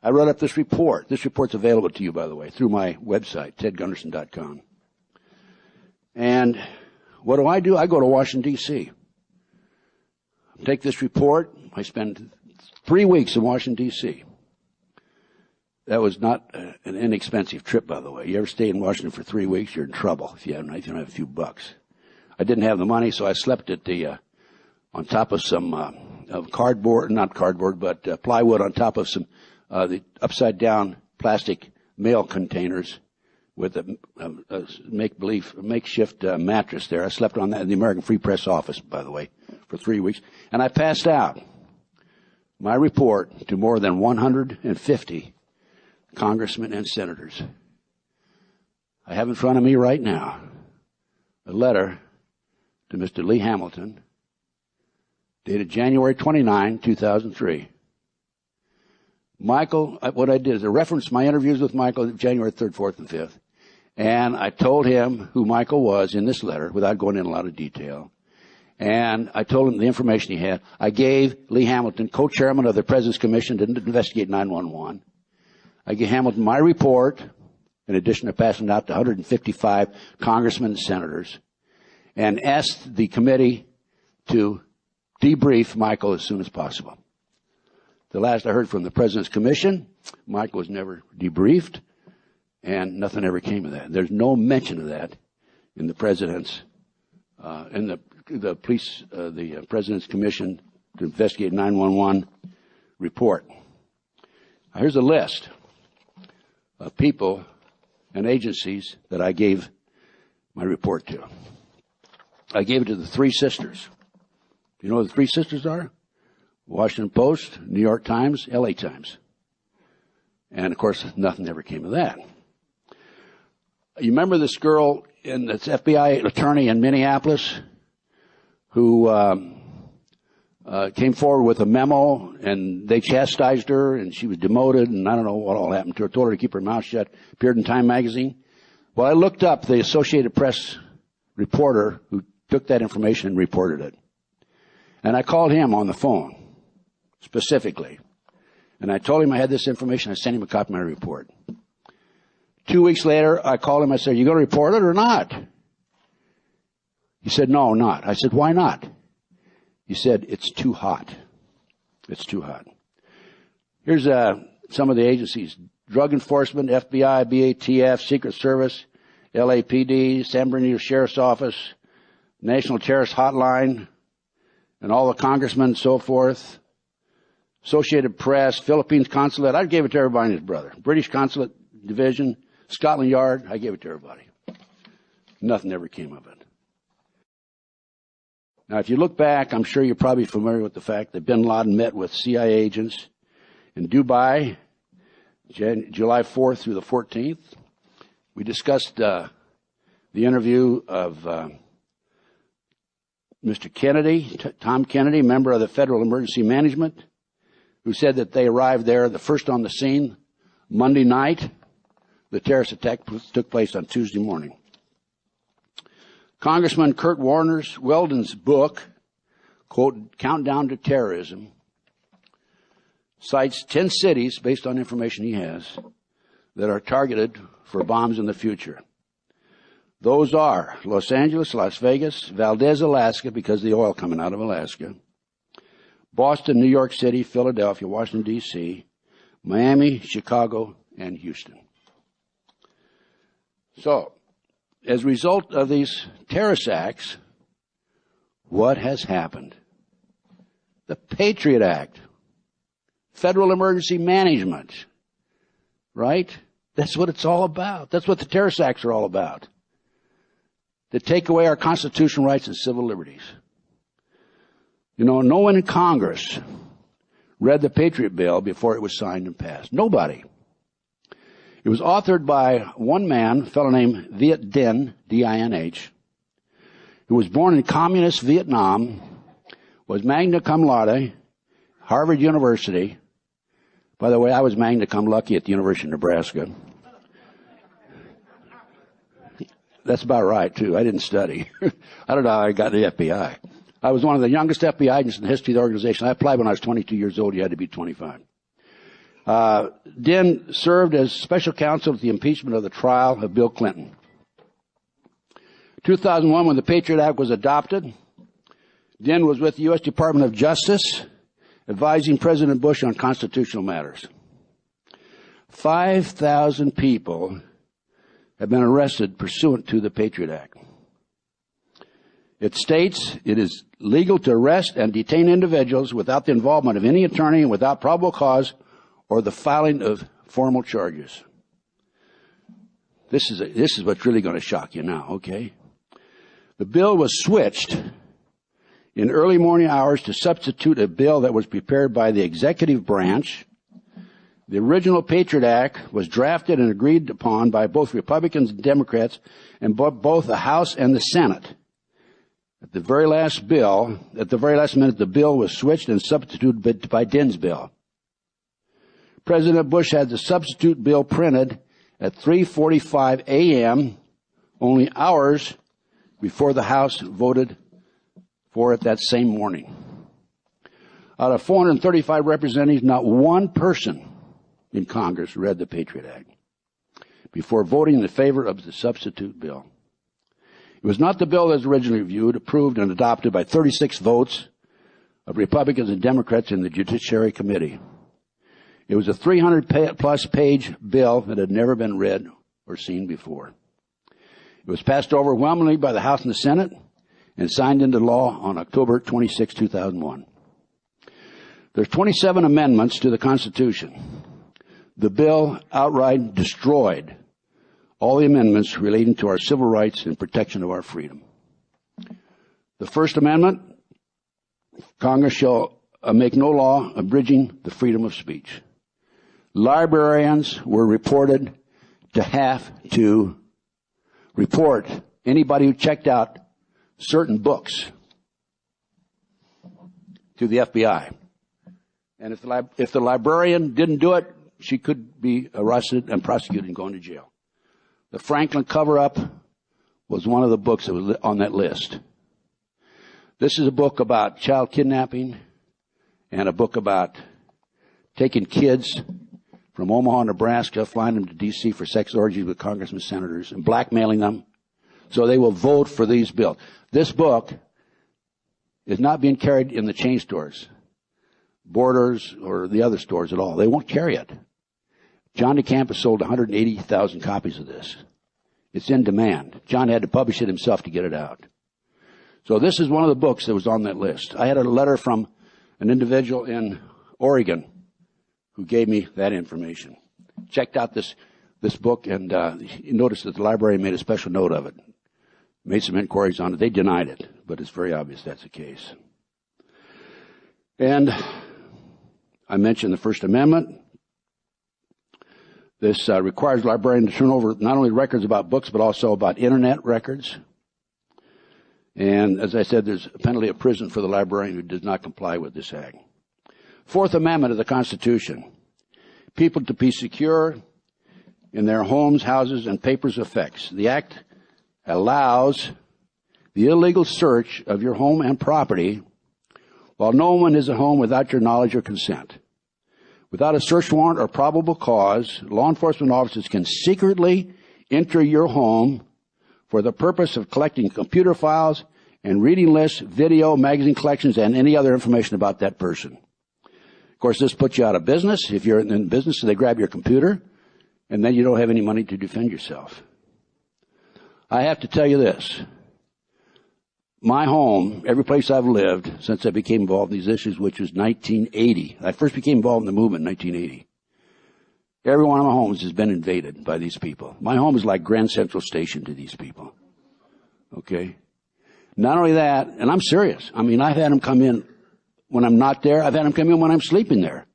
I wrote up this report. This report's available to you, by the way, through my website, tedgunderson.com. And what do? I go to Washington, D.C. Take this report. I spend 3 weeks in Washington, D.C. That was not an inexpensive trip, by the way. You ever stay in Washington for 3 weeks, you're in trouble if you don't have a few bucks. I didn't have the money, so I slept at on top of some plywood on top of some the upside down plastic mail containers with a makeshift mattress there. I slept on that in the American Free Press office, by the way, for 3 weeks. And I passed out my report to more than 150 congressmen and senators. I have in front of me right now a letter to Mr. Lee Hamilton, dated January 29, 2003. Michael, what I did is I referenced my interviews with Michael January 3rd, 4th, and 5th. And I told him who Michael was in this letter without going into a lot of detail. And I told him the information he had. I gave Lee Hamilton, co-chairman of the President's Commission to investigate 911. I gave Hamilton my report, in addition to passing it out to 155 congressmen and senators, and asked the committee to debrief Michael as soon as possible. The last I heard from the President's Commission, Michael was never debriefed, and nothing ever came of that. There's no mention of that in the President's, in the President's Commission to investigate 911 report. Here's a list of people and agencies that I gave my report to. I gave it to the Three Sisters. You know who the Three Sisters are? Washington Post, New York Times, LA Times. And of course, nothing ever came of that. You remember this girl, this FBI attorney in Minneapolis, who came forward with a memo, and they chastised her, and she was demoted, and I don't know what all happened to her. Told her to keep her mouth shut. Appeared in Time magazine. Well, I looked up the Associated Press reporter who took that information and reported it. And I called him on the phone, specifically. And I told him I had this information. I sent him a copy of my report. 2 weeks later, I called him. I said, "You going to report it or not?" He said, "No, not." I said, "Why not?" He said, "It's too hot. It's too hot." Here's some of the agencies: Drug Enforcement, FBI, BATF, Secret Service, LAPD, San Bernardino Sheriff's Office, National Terrorist Hotline, and all the congressmen and so forth. Associated Press, Philippines Consulate. I gave it to everybody and his brother. British Consulate Division, Scotland Yard. I gave it to everybody. Nothing ever came of it. Now, if you look back, I'm sure you're probably familiar with the fact that bin Laden met with CIA agents in Dubai, July 4th through the 14th. We discussed the interview of Mr. Kennedy, Tom Kennedy, member of the Federal Emergency Management, who said that they arrived there the first on the scene Monday night. The terrorist attack took place on Tuesday morning. Congressman Kurt Weldon's book, quote, Countdown to Terrorism, cites 10 cities, based on information he has, that are targeted for bombs in the future. Those are Los Angeles, Las Vegas, Valdez, Alaska, because of the oil coming out of Alaska, Boston, New York City, Philadelphia, Washington, D.C., Miami, Chicago, and Houston. So, as a result of these terrorist acts, what has happened? The Patriot Act, Federal Emergency Management, right? That's what it's all about. That's what the terrorist acts are all about. To take away our constitutional rights and civil liberties. You know, no one in Congress read the Patriot Bill before it was signed and passed. Nobody. It was authored by one man, a fellow named Viet Dinh, D-I-N-H, who was born in communist Vietnam, was magna cum laude, Harvard University. By the way, I was magna cum laude at the University of Nebraska. That's about right, too. I didn't study. I don't know how I got the FBI. I was one of the youngest FBI agents in the history of the organization. I applied when I was 22 years old. You had to be 25. Dinh served as special counsel at the impeachment of the trial of Bill Clinton. 2001, when the Patriot Act was adopted, Dinh was with the U.S. Department of Justice, advising President Bush on constitutional matters. 5,000 people have been arrested pursuant to the Patriot Act. It states it is legal to arrest and detain individuals without the involvement of any attorney and without probable cause or the filing of formal charges. This is what's really going to shock you now, okay? The bill was switched in early morning hours to substitute a bill that was prepared by the executive branch. The original Patriot Act was drafted and agreed upon by both Republicans and Democrats in both the House and the Senate. At the very last minute, the bill was switched and substituted by Dinh's bill. President Bush had the substitute bill printed at 3:45 a.m., only hours before the House voted for it that same morning. Out of 435 representatives, not one person in Congress read the Patriot Act before voting in favor of the substitute bill. It was not the bill that was originally reviewed, approved, and adopted by 36 votes of Republicans and Democrats in the Judiciary Committee. It was a 300-plus page bill that had never been read or seen before. It was passed overwhelmingly by the House and the Senate and signed into law on October 26, 2001. There's 27 amendments to the Constitution. The bill outright destroyed all the amendments relating to our civil rights and protection of our freedom. The First Amendment, Congress shall make no law abridging the freedom of speech. Librarians were reported to have to report anybody who checked out certain books to the FBI. And if the librarian didn't do it, she could be arrested and prosecuted and go into jail. The Franklin cover-up was one of the books that was on that list. This is a book about child kidnapping and a book about taking kids from Omaha, Nebraska, flying them to D.C. for sex orgies with congressmen and senators and blackmailing them so they will vote for these bills. This book is not being carried in the chain stores, Borders, or the other stores at all. They won't carry it. John DeCamp has sold 180,000 copies of this. It's in demand. John had to publish it himself to get it out. So this is one of the books that was on that list. I had a letter from an individual in Oregon who gave me that information. Checked out this book and noticed that the library made a special note of it. Made some inquiries on it. They denied it, but it's very obvious that's the case. And I mentioned the First Amendment. This requires the librarian to turn over not only records about books, but also about Internet records. And as I said, there's a penalty of prison for the librarian who does not comply with this act. Fourth Amendment of the Constitution. People to be secure in their homes, houses, and papers effects. The act allows the illegal search of your home and property while no one is at home without your knowledge or consent. Without a search warrant or probable cause, law enforcement officers can secretly enter your home for the purpose of collecting computer files and reading lists, video, magazine collections, and any other information about that person. Of course, this puts you out of business. If you're in business, so they grab your computer, and then you don't have any money to defend yourself. I have to tell you this. My home, every place I've lived since I became involved in these issues, which was 1980. I first became involved in the movement in 1980. Every one of my homes has been invaded by these people. My home is like Grand Central Station to these people. Okay? Not only that, and I'm serious. I mean, I've had them come in when I'm not there. I've had them come in when I'm sleeping there.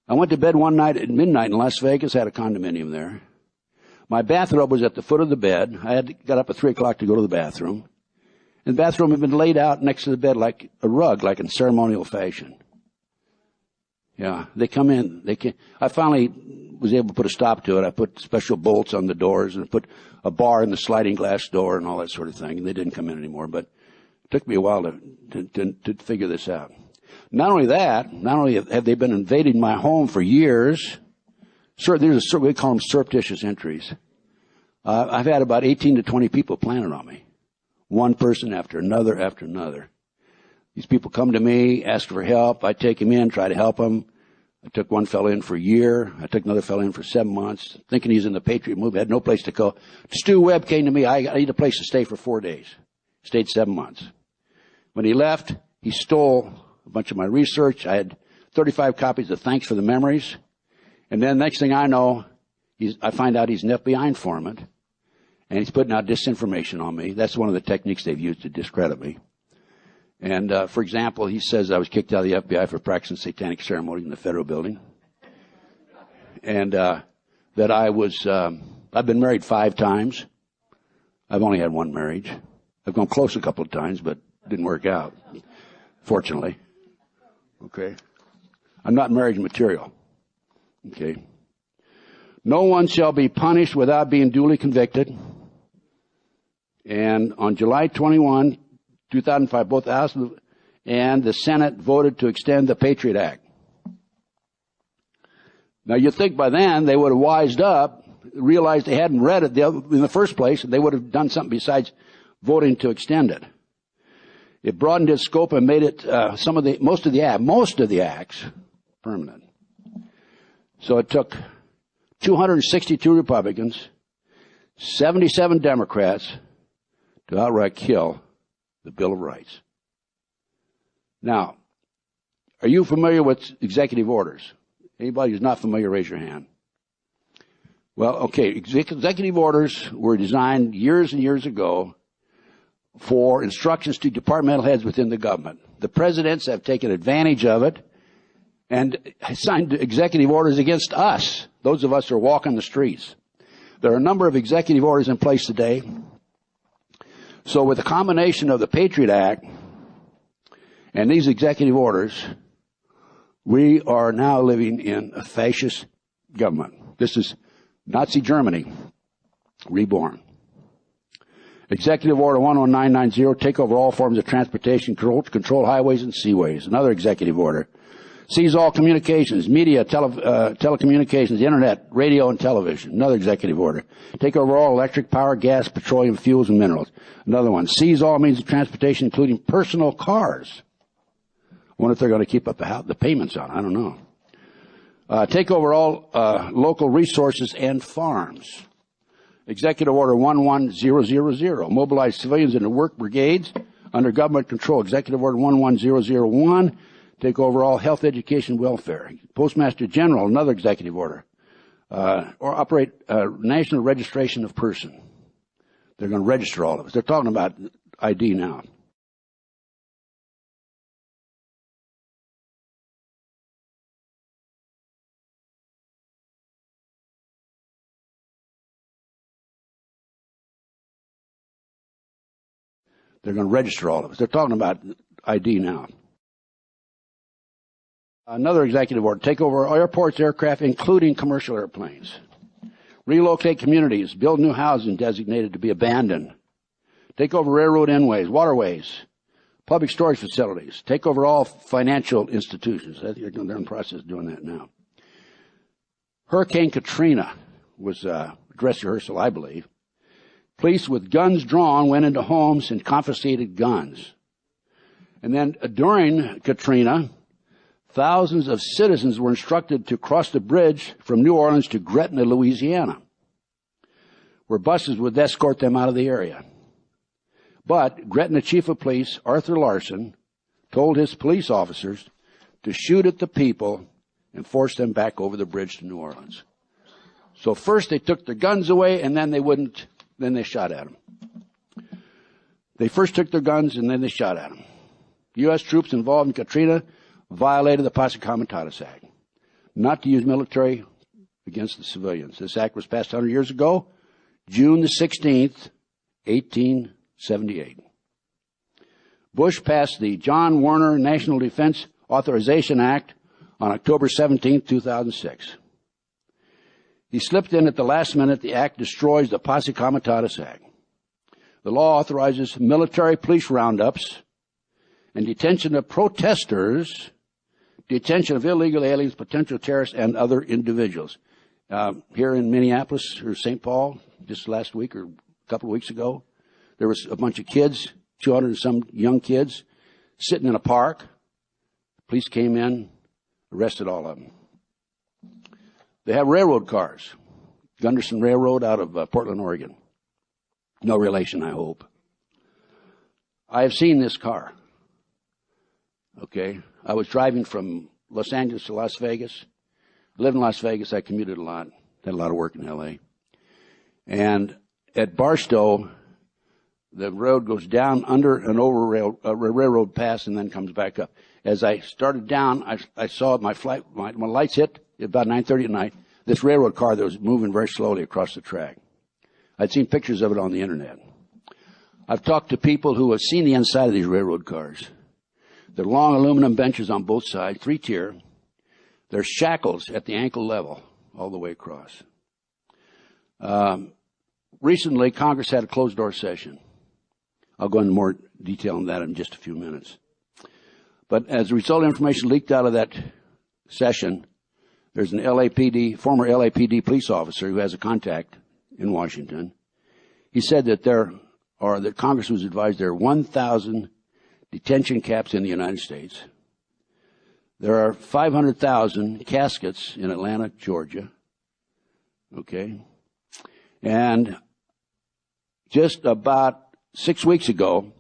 I went to bed one night at midnight in Las Vegas, had a condominium there. My bathrobe was at the foot of the bed. I had got up at 3 o'clock to go to the bathroom. And the bathroom had been laid out next to the bed like a rug, like in ceremonial fashion. Yeah, they come in. I finally was able to put a stop to it. I put special bolts on the doors and put a bar in the sliding glass door and all that sort of thing. And they didn't come in anymore. But it took me a while to figure this out. Not only that, not only have they been invading my home for years, we call them surreptitious entries. I've had about 18 to 20 people planted on me. One person after another after another. These people come to me, ask for help. I take them in, try to help them. I took one fellow in for a year. I took another fellow in for 7 months, thinking he's in the Patriot movement, had no place to go. Stu Webb came to me. I need a place to stay for 4 days. Stayed 7 months. When he left, he stole a bunch of my research. I had 35 copies of Thanks for the Memories. And then next thing I know, I find out he's an FBI informant. And he's putting out disinformation on me. That's one of the techniques they've used to discredit me. And, for example, he says I was kicked out of the FBI for practicing satanic ceremonies in the federal building. And, that I've been married 5 times. I've only had one marriage. I've gone close a couple of times, but it didn't work out, fortunately. Okay. I'm not marriage material. Okay. No one shall be punished without being duly convicted. And on July 21, 2005, both the House and the Senate voted to extend the Patriot Act. Now, you'd think by then they would have wised up, realized they hadn't read it in the first place, and they would have done something besides voting to extend it. It broadened its scope and made it most of the acts permanent. So it took 262 Republicans, 77 Democrats to outright kill the Bill of Rights. Now, are you familiar with executive orders? Anybody who's not familiar, raise your hand. Well, okay, executive orders were designed years and years ago for instructions to departmental heads within the government. The presidents have taken advantage of it and signed executive orders against us, those of us who are walking the streets. There are a number of executive orders in place today. So with the combination of the Patriot Act and these executive orders, we are now living in a fascist government. This is Nazi Germany reborn. Executive Order 11990, take over all forms of transportation, control highways and seaways. Another executive order. Seize all communications, media, telecommunications, internet, radio, and television. Another executive order. Take over all electric power, gas, petroleum, fuels, and minerals. Another one. Seize all means of transportation, including personal cars. I wonder if they're going to keep up the payments on it. I don't know. Take over all local resources and farms. Executive Order 11000. Mobilize civilians into work brigades under government control. Executive Order 11001. Take over all health, education, welfare. Postmaster General, another executive order. Or operate national registration of person. They're going to register all of us. They're talking about ID now. They're going to register all of us. They're talking about ID now. Another executive order, take over airports, aircraft, including commercial airplanes. Relocate communities, build new housing designated to be abandoned. Take over railroad inways, waterways, public storage facilities. Take over all financial institutions. They're in the process of doing that now. Hurricane Katrina was a dress rehearsal, I believe. Police with guns drawn went into homes and confiscated guns. And then during Katrina, thousands of citizens were instructed to cross the bridge from New Orleans to Gretna, Louisiana, where buses would escort them out of the area. But Gretna Chief of Police Arthur Larson told his police officers to shoot at the people and force them back over the bridge to New Orleans. So first they took their guns away, and then they shot at them. They first took their guns, and then they shot at them. U.S. troops involved in Katrina violated the Posse Comitatus Act, not to use military against the civilians. This act was passed 100 years ago, June the 16th, 1878. Bush passed the John Warner National Defense Authorization Act on October 17, 2006. He slipped in at the last minute. The act destroys the Posse Comitatus Act. The law authorizes military police roundups and detention of protesters, detention of illegal aliens, potential terrorists, and other individuals. Here in Minneapolis or St. Paul, just last week or a couple of weeks ago, there was a bunch of kids, 200 and some young kids, sitting in a park. Police came in, arrested all of them. They have railroad cars. Gunderson Railroad out of Portland, Oregon. No relation, I hope. I have seen this car. Okay. I was driving from Los Angeles to Las Vegas. I lived in Las Vegas. I commuted a lot. Had a lot of work in L.A. And at Barstow, the road goes down under an railroad pass and then comes back up. As I started down, I saw my lights hit about 9:30 at night, this railroad car that was moving very slowly across the track. I'd seen pictures of it on the internet. I've talked to people who have seen the inside of these railroad cars. They're long aluminum benches on both sides, 3-tier. There's shackles at the ankle level all the way across. Recently, Congress had a closed-door session. I'll go into more detail on that in just a few minutes. But as a result of information leaked out of that session, there's an former LAPD police officer who has a contact in Washington. He said that that Congress was advised there are 1,000 detention camps in the United States. There are 500,000 caskets in Atlanta, Georgia. Okay. And just about 6 weeks ago,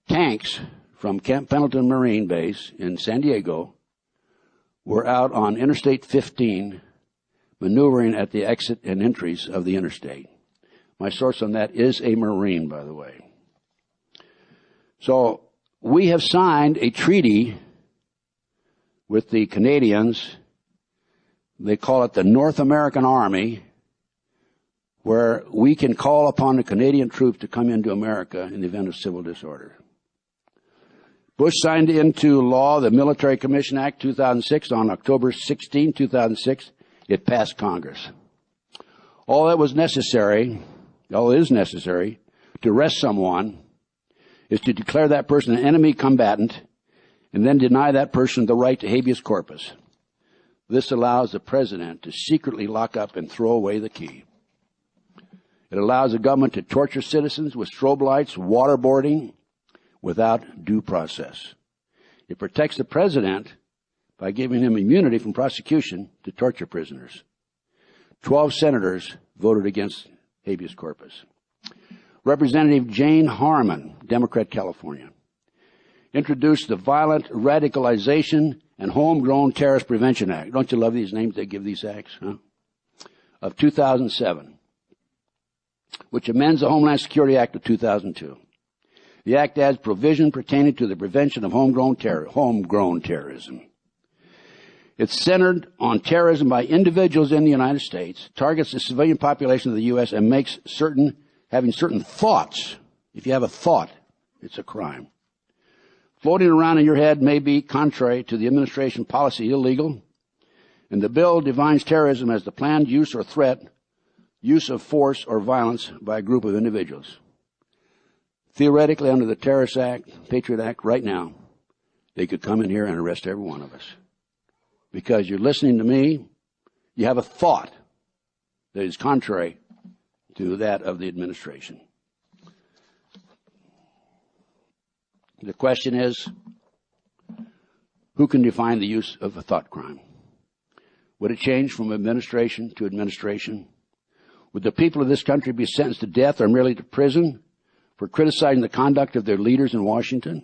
tanks from Camp Pendleton Marine Base in San Diego were out on Interstate 15 maneuvering at the exit and entries of the interstate. My source on that is a Marine, by the way. So we have signed a treaty with the Canadians. They call it the North American Army, where we can call upon the Canadian troops to come into America in the event of civil disorder. Bush signed into law the Military Commission Act 2006 on October 16, 2006. It passed Congress. All is necessary to arrest someone is to declare that person an enemy combatant and then deny that person the right to habeas corpus. This allows the president to secretly lock up and throw away the key. It allows the government to torture citizens with strobe lights, waterboarding, without due process. It protects the president by giving him immunity from prosecution to torture prisoners. 12 senators voted against habeas corpus. Representative Jane Harman, Democrat, California, introduced the Violent Radicalization and Homegrown Terrorist Prevention Act. Don't you love these names they give these acts, huh? Of 2007, which amends the Homeland Security Act of 2002. The act adds provision pertaining to the prevention of homegrown terrorism. It's centered on terrorism by individuals in the United States, targets the civilian population of the U.S., and makes having certain thoughts. If you have a thought, It's a crime. Floating around in your head may be contrary to the administration policy illegal, and the bill defines terrorism as the planned use or threat, use of force or violence by a group of individuals. Theoretically, under the Terrorist Act, Patriot Act, right now, they could come in here and arrest every one of us. Because you're listening to me, you have a thought that is contrary to that of the administration. The question is, who can define the use of a thought crime? Would it change from administration to administration? Would the people of this country be sentenced to death or merely to prison for criticizing the conduct of their leaders in Washington?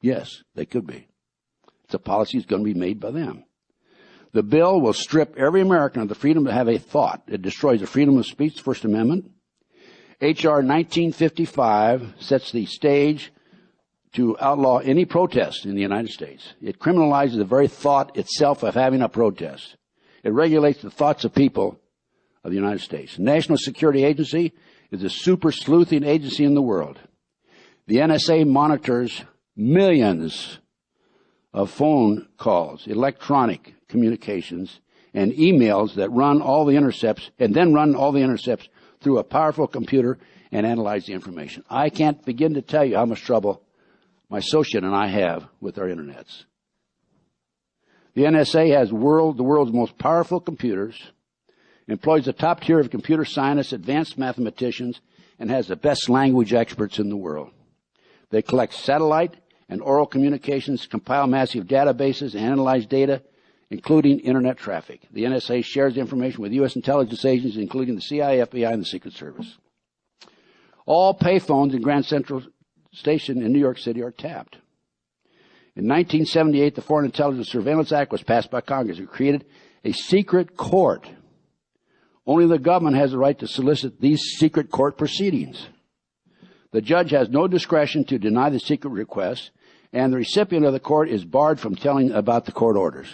Yes, they could be. It's a policy that's going to be made by them. The bill will strip every American of the freedom to have a thought. It destroys the freedom of speech, First Amendment. H.R. 1955 sets the stage to outlaw any protest in the United States. It criminalizes the very thought itself of having a protest. It regulates the thoughts of people of the United States. The National Security Agency is the super sleuthing agency in the world. The NSA monitors millions of phone calls, electronic communications, and emails that run all the intercepts, and then run all the intercepts through a powerful computer and analyze the information. I can't begin to tell you how much trouble my associate and I have with our internets. The NSA has the world's most powerful computers, employs a top tier of computer scientists, advanced mathematicians, and has the best language experts in the world. They collect satellite and oral communications, compile massive databases, and analyze data, including internet traffic. The NSA shares information with U.S. intelligence agencies, including the CIA, FBI, and the Secret Service. All payphones in Grand Central Station in New York City are tapped. In 1978, the Foreign Intelligence Surveillance Act was passed by Congress. It created a secret court. Only the government has the right to solicit these secret court proceedings. The judge has no discretion to deny the secret request, and the recipient of the court is barred from telling about the court orders.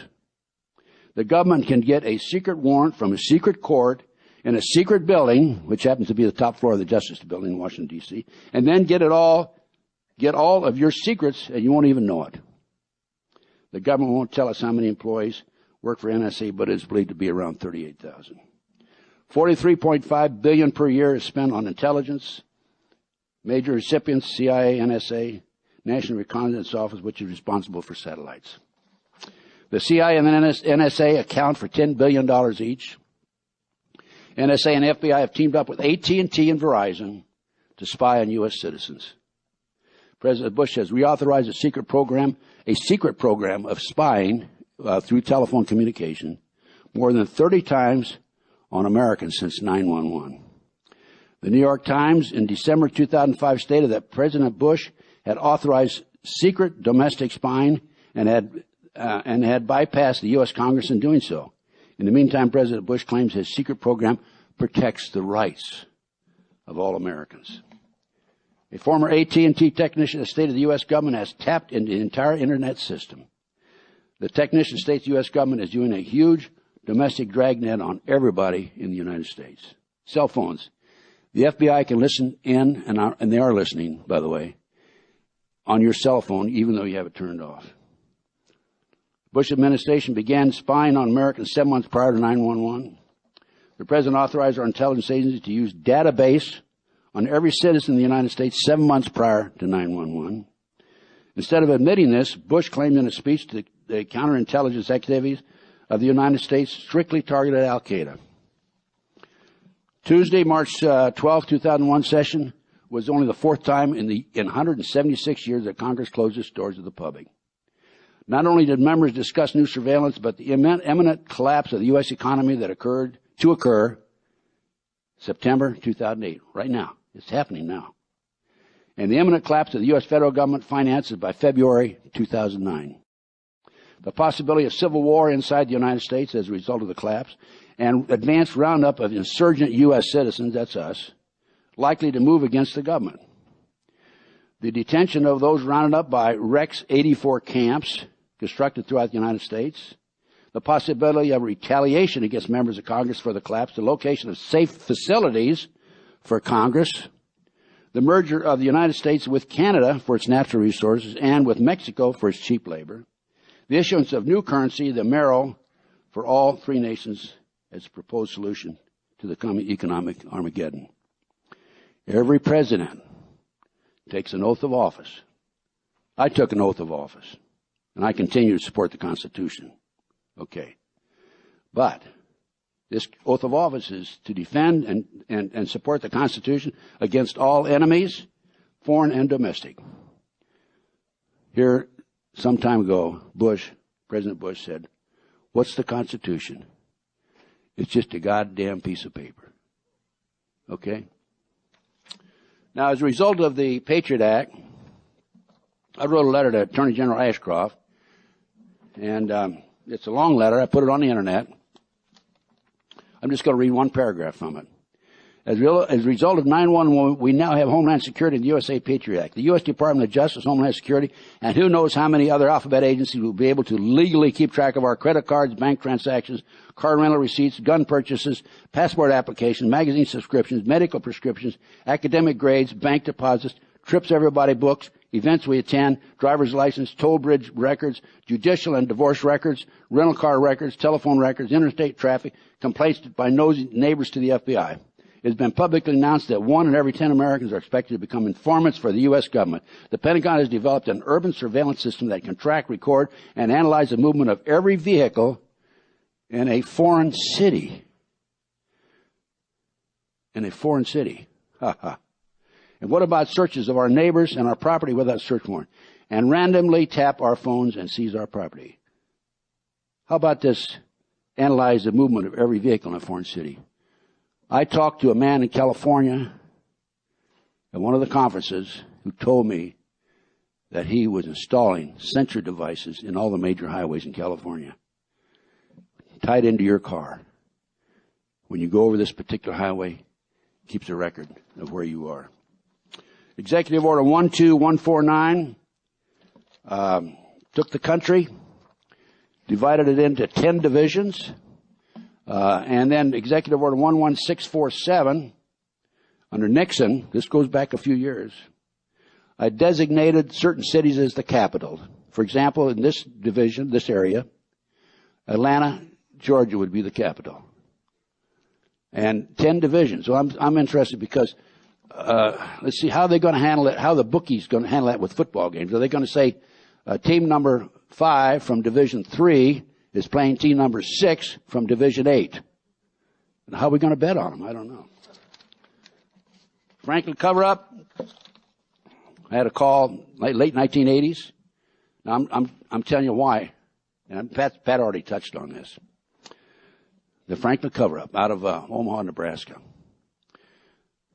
The government can get a secret warrant from a secret court in a secret building, which happens to be the top floor of the Justice Building in Washington, D.C., and then get all of your secrets, and you won't even know it. The government won't tell us how many employees work for NSA, but it's believed to be around 38,000. $43.5 billion per year is spent on intelligence. Major recipients, CIA, NSA, National Reconnaissance Office, which is responsible for satellites. The CIA and the NSA account for $10 billion each. NSA and FBI have teamed up with AT&T and Verizon to spy on U.S. citizens. President Bush has reauthorized a secret program of spying through telephone communication more than 30 times on Americans since 9/11. The New York Times in December 2005 stated that President Bush had authorized secret domestic spying and had bypassed the U.S. Congress in doing so. In the meantime, President Bush claims his secret program protects the rights of all Americans. A former AT&T technician has stated the U.S. government has tapped into the entire Internet system. The technician states the U.S. government is doing a huge domestic dragnet on everybody in the United States. Cell phones. The FBI can listen in, and they are listening, by the way, on your cell phone, even though you have it turned off. Bush administration began spying on Americans 7 months prior to 9/11. The president authorized our intelligence agency to use database on every citizen in the United States 7 months prior to 9/11. Instead of admitting this, Bush claimed in a speech that the counterintelligence activities of the United States strictly targeted Al-Qaeda. Tuesday, March 12, 2001 session was only the fourth time in 176 years that Congress closed its doors to the public. Not only did members discuss new surveillance, but the imminent collapse of the U.S. economy that occurred September 2008, right now. It's happening now. And the imminent collapse of the U.S. federal government finances by February 2009. The possibility of civil war inside the United States as a result of the collapse, and advanced roundup of insurgent U.S. citizens, that's us, likely to move against the government. The detention of those rounded up by Rex 84 camps constructed throughout the United States, the possibility of retaliation against members of Congress for the collapse, the location of safe facilities for Congress, the merger of the United States with Canada for its natural resources and with Mexico for its cheap labor, the issuance of new currency, the Mero, for all three nations as a proposed solution to the coming economic Armageddon. Every president takes an oath of office. I took an oath of office, and I continue to support the Constitution. Okay. But this oath of office is to defend and support the Constitution against all enemies, foreign and domestic. Here, some time ago, President Bush said, "What's the Constitution? It's just a goddamn piece of paper." Okay? Now, as a result of the Patriot Act, I wrote a letter to Attorney General Ashcroft, and it's a long letter. I put it on the Internet. I'm just going to read one paragraph from it. As a result of 9/11, we now have Homeland Security and the USA Patriot Act. The U.S. Department of Justice, Homeland Security, and who knows how many other alphabet agencies will be able to legally keep track of our credit cards, bank transactions, car rental receipts, gun purchases, passport applications, magazine subscriptions, medical prescriptions, academic grades, bank deposits, trips everybody books, events we attend, driver's license, toll bridge records, judicial and divorce records, rental car records, telephone records, interstate traffic, complaints by nosy neighbors to the FBI. It has been publicly announced that 1 in every 10 Americans are expected to become informants for the U.S. government. The Pentagon has developed an urban surveillance system that can track, record, and analyze the movement of every vehicle in a foreign city. In a foreign city. Ha ha. And what about searches of our neighbors and our property without search warrant? And randomly tap our phones and seize our property. How about this? Analyze the movement of every vehicle in a foreign city. I talked to a man in California at one of the conferences who told me that he was installing sensor devices in all the major highways in California, tied into your car. When you go over this particular highway, it keeps a record of where you are. Executive Order 12149 took the country, divided it into 10 divisions, and then Executive Order 11647 under Nixon, this goes back a few years, I designated certain cities as the capital. For example, in this division, this area, Atlanta, Georgia would be the capital. And 10 divisions. So I'm interested because let's see how they're going to handle it, how the bookie's going to handle that with football games. Are they going to say team number 5 from Division 3 is playing team number 6 from Division 8? And how are we going to bet on them? I don't know. Franklin cover-up. I had a call late 1980s. Now I'm telling you why. And Pat already touched on this. The Franklin cover-up out of Omaha, Nebraska.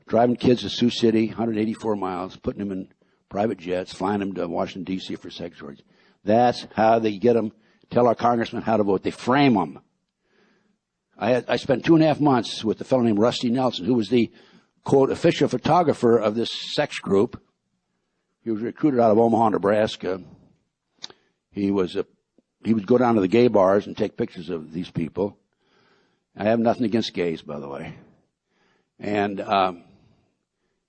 Driving kids to Sioux City, 184 miles, putting them in private jets, flying them to Washington, D.C. for sex orgies. That's how they get them, tell our congressmen how to vote. They frame them. I spent 2.5 months with a fellow named Rusty Nelson, who was the, quote, official photographer of this sex group. He was recruited out of Omaha, Nebraska. He would go down to the gay bars and take pictures of these people. I have nothing against gays, by the way. And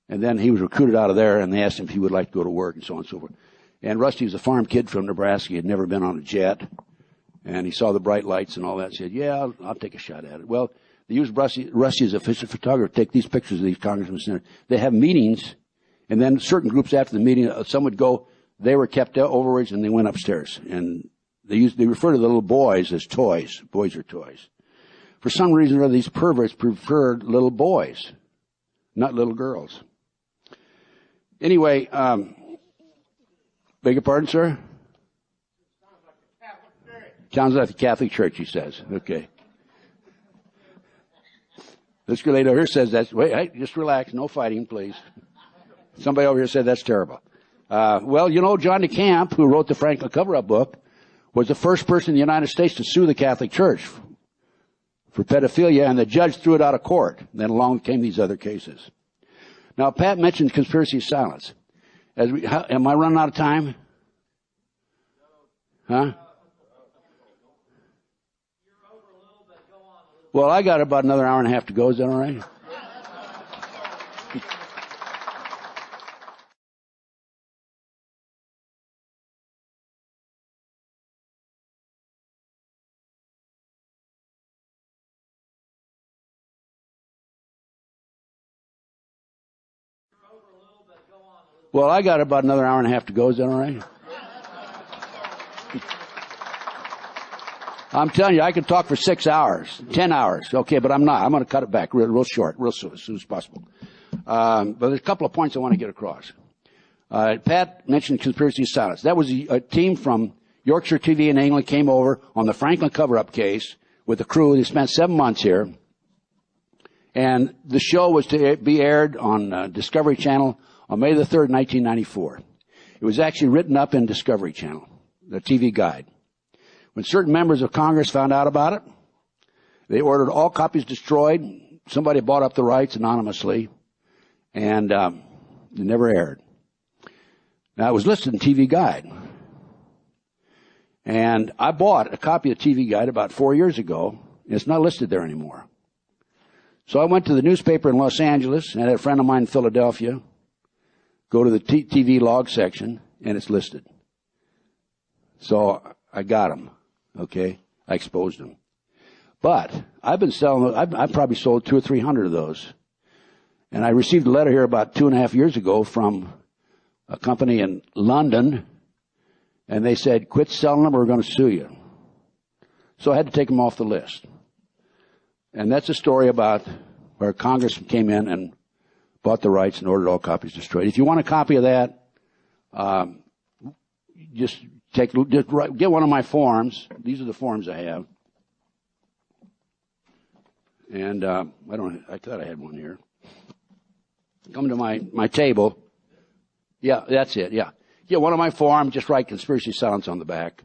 then he was recruited out of there, and they asked him if he would like to go to work and so on and so forth. And Rusty was a farm kid from Nebraska. He had never been on a jet. And he saw the bright lights and all that. He said, yeah, I'll take a shot at it. Well, they used Rusty as a official photographer to take these pictures of these congressmen and senators. They have meetings, and then certain groups after the meeting, some would go, they were kept overwards, and they went upstairs. And they refer to the little boys as toys. Boys are toys. For some reason or other, these perverts preferred little boys, not little girls. Anyway, beg your pardon, sir? Sounds like the Catholic Church, he says. Okay. This girl lady over here says that's, wait, hey, just relax, no fighting, please. Somebody over here said that's terrible. Well, you know, John DeCamp, who wrote the Franklin cover-up book, was the first person in the United States to sue the Catholic Church for pedophilia, and the judge threw it out of court. Then along came these other cases. Now, Pat mentioned conspiracy silence. Am I running out of time? Huh? Well, I got about another hour and a half to go. Is that all right? Well, I got about another hour and a half to go. Is that all right? I'm telling you, I could talk for 6 hours, 10 hours. Okay, but I'm not. I'm going to cut it back real short, real soon, as soon as possible. But there's a couple of points I want to get across. Pat mentioned conspiracy silence. That was a team from Yorkshire TV in England came over on the Franklin cover-up case with a crew. They spent 7 months here. And the show was to be aired on Discovery Channel on May the 3rd, 1994. It was actually written up in Discovery Channel, the TV guide. When certain members of Congress found out about it, they ordered all copies destroyed. Somebody bought up the rights anonymously, and it never aired. Now, it was listed in TV Guide. And I bought a copy of TV Guide about 4 years ago, and it's not listed there anymore. So I went to the newspaper in Los Angeles, and I had a friend of mine in Philadelphia go to the TV log section, and it's listed. So I got them, okay? I exposed them. But I've been selling, I've probably sold 200 or 300 of those. And I received a letter here about 2.5 years ago from a company in London, and they said, quit selling them or we're going to sue you. So I had to take them off the list. And that's a story about where Congress came in and bought the rights and ordered all copies destroyed. If you want a copy of that, just get one of my forms. These are the forms I have. And I thought I had one here. Come to my table. Yeah, that's it, yeah. Get one of my forms, just write conspiracy silence on the back,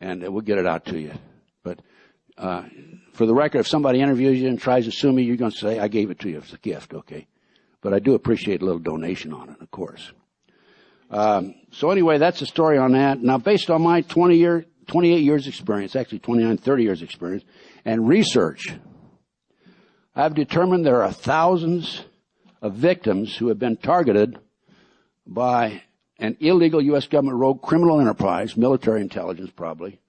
and we'll get it out to you. But for the record, if somebody interviews you and tries to sue me, you're going to say, I gave it to you as a gift, okay? But I do appreciate a little donation on it, of course. So anyway, that's the story on that. Now, based on my 28 years experience, actually 29, 30 years experience, and research, I've determined there are thousands of victims who have been targeted by an illegal U.S. government rogue criminal enterprise, military intelligence probably,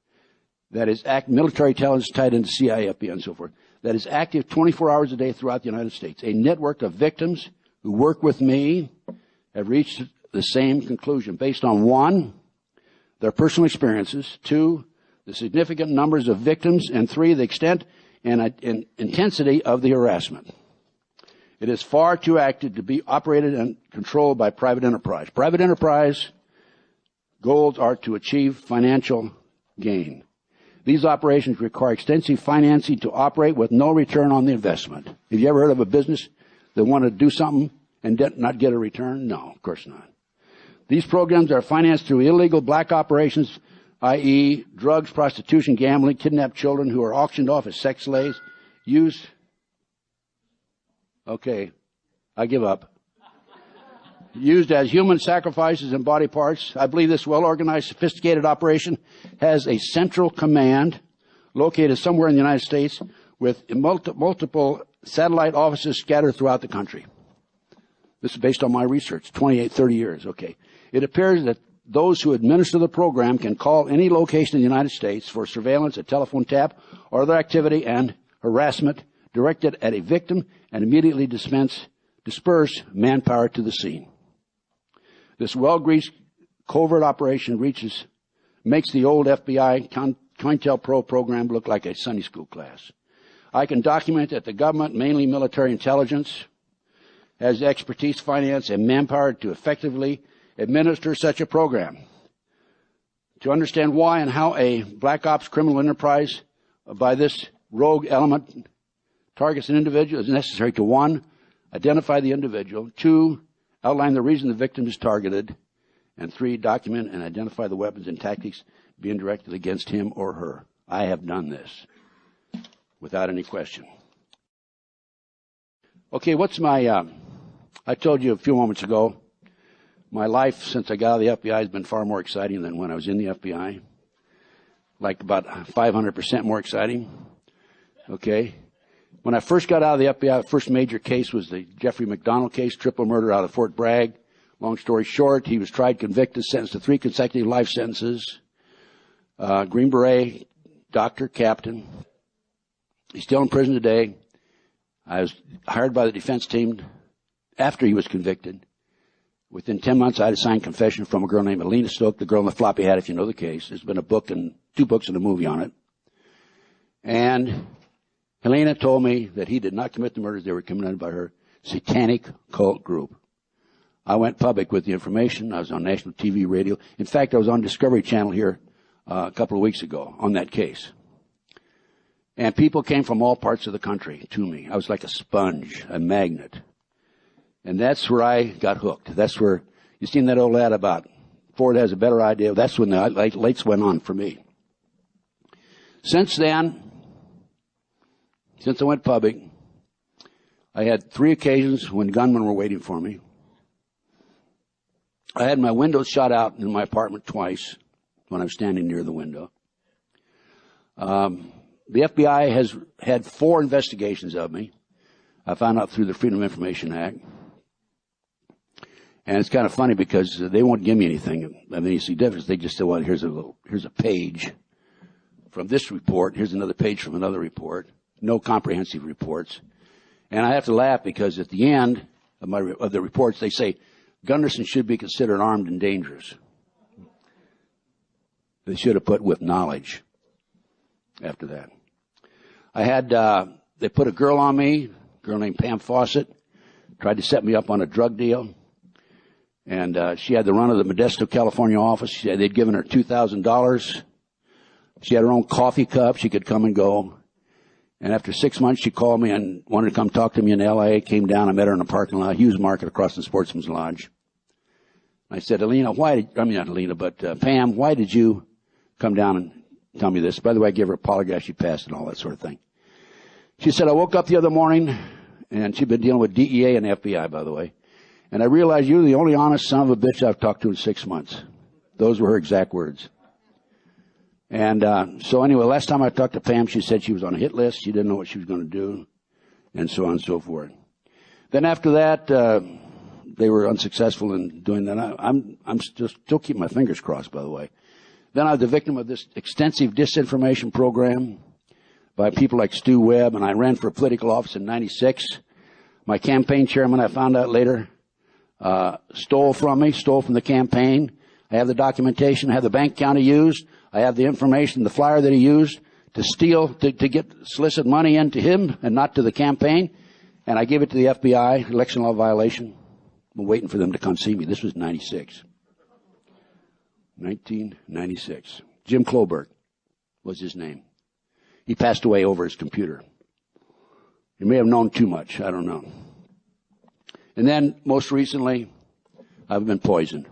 that is military intelligence tied into CIA, FBI, and so forth, that is active 24 hours a day throughout the United States. A network of victims who work with me have reached the same conclusion based on, 1, their personal experiences, 2, the significant numbers of victims, and 3, the extent and intensity of the harassment. It is far too active to be operated and controlled by private enterprise. Private enterprise goals are to achieve financial gain. These operations require extensive financing to operate with no return on the investment. Have you ever heard of a business that wanted to do something and not get a return? No, of course not. These programs are financed through illegal black operations, i.e., drugs, prostitution, gambling, kidnapped children who are auctioned off as sex slaves, used. Okay, I give up. Used as human sacrifices and body parts. I believe this well-organized, sophisticated operation has a central command located somewhere in the United States with multiple satellite offices scattered throughout the country. This is based on my research, 28, 30 years, okay. It appears that those who administer the program can call any location in the United States for surveillance, a telephone tap, or other activity and harassment directed at a victim and immediately disperse manpower to the scene. This well-greased covert operation makes the old FBI COINTELPRO program look like a Sunday school class. I can document that the government, mainly military intelligence, has expertise, finance, and manpower to effectively administer such a program. To understand why and how a black ops criminal enterprise by this rogue element targets an individual is necessary to, 1, identify the individual, 2, outline the reason the victim is targeted, and 3, document and identify the weapons and tactics being directed against him or her. I have done this without any question. Okay, what's my, I told you a few moments ago, my life since I got out of the FBI has been far more exciting than when I was in the FBI. Like about 500% more exciting. Okay. When I first got out of the FBI, the first major case was the Jeffrey McDonald case, triple murder out of Fort Bragg. Long story short, he was tried, convicted, sentenced to 3 consecutive life sentences. Green Beret, doctor, captain. He's still in prison today. I was hired by the defense team after he was convicted. Within 10 months, I had a signed confession from a girl named Alina Stoke, the girl in the floppy hat, if you know the case. There's been a book and 2 books and a movie on it. And Helena told me that he did not commit the murders. They were committed by her satanic cult group. I went public with the information. I was on national TV, radio. In fact, I was on Discovery Channel here a couple of weeks ago on that case. And people came from all parts of the country to me. I was like a sponge, a magnet. And that's where I got hooked. That's where, you seen that old ad about Ford has a better idea? That's when the lights went on for me. Since then, since I went public, I had 3 occasions when gunmen were waiting for me. I had my windows shot out in my apartment twice when I was standing near the window. The FBI has had 4 investigations of me. I found out through the Freedom of Information Act. And it's kind of funny because they won't give me anything of any significance. They just say, well, here's a page from this report. Here's another page from another report. No comprehensive reports. And I have to laugh because at the end of the reports, they say, Gunderson should be considered armed and dangerous. They should have put with knowledge after that. I had, they put a girl on me, a girl named Pam Fawcett, tried to set me up on a drug deal. And she had the run of the Modesto, California office. They'd given her $2,000. She had her own coffee cup. She could come and go. And after 6 months, she called me and wanted to come talk to me in L.A. Came down. I met her in a parking lot, Hughes Market across the Sportsman's Lodge. I said, Pam, why did you come down and tell me this? By the way, I gave her a polygraph. She passed and all that sort of thing. She said, I woke up the other morning, and she'd been dealing with DEA and FBI, by the way. And I realized you're the only honest son of a bitch I've talked to in 6 months. Those were her exact words. And so anyway, last time I talked to Pam, she said she was on a hit list. She didn't know what she was going to do, and so on and so forth. Then after that, they were unsuccessful in doing that. I'm still keeping my fingers crossed, by the way. Then I was the victim of this extensive disinformation program by people like Stu Webb, and I ran for political office in '96. My campaign chairman, I found out later, stole from the campaign. I have the documentation. I have the bank account he used. I have the information, the flyer that he used to steal, to get solicit money into him and not to the campaign. And I gave it to the FBI, election law violation. I'm waiting for them to come see me. This was 1996. Jim Kloberg was his name. He passed away over his computer. He may have known too much. I don't know. And then, most recently, I've been poisoned.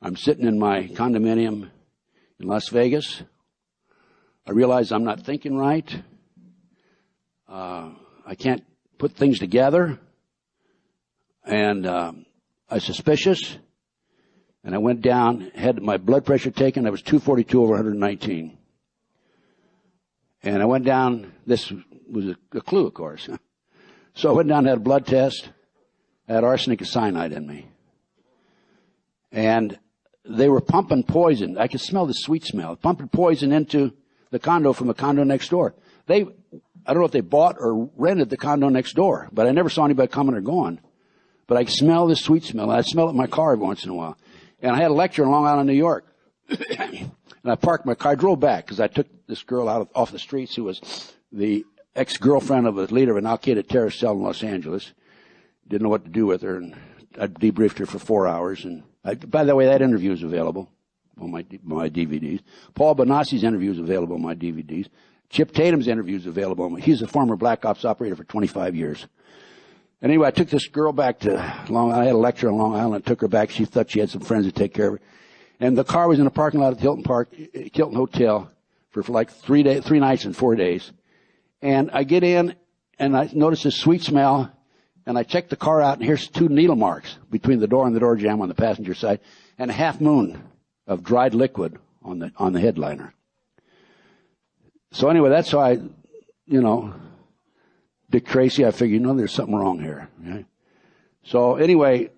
I'm sitting in my condominium in Las Vegas. I realize I'm not thinking right. I can't put things together. And I'm suspicious. And I went down, had my blood pressure taken. I was 242 over 119. And I went down. This was a clue, of course. So I went down and had a blood test. I had arsenic and cyanide in me. And they were pumping poison. I could smell the sweet smell. Pumping poison into the condo from the condo next door. I don't know if they bought or rented the condo next door, but I never saw anybody coming or going. But I could smell the sweet smell. And I smell it in my car every once in a while. And I had a lecture in Long Island, New York. And I parked my car. I drove back because I took this girl off the streets who was the ex-girlfriend of a leader of an al-Qaeda terrorist cell in Los Angeles. Didn't know what to do with her, and I debriefed her for 4 hours. And by the way, that interview is available on my DVDs. Paul Bonassi's interview is available on my DVDs. Chip Tatum's interview is available. He's a former Black Ops operator for 25 years. And anyway, I took this girl back to Long Island. I had a lecture on Long Island. I took her back. She thought she had some friends to take care of her. And the car was in the parking lot at the Hilton Hotel for like 3 nights and 4 days. And I get in, and I notice this sweet smell. And I checked the car out, and here's 2 needle marks between the door and the door jamb on the passenger side, and a half moon of dried liquid on the headliner. So anyway, that's how I, Dick Tracy, I figured, there's something wrong here. Okay? So anyway,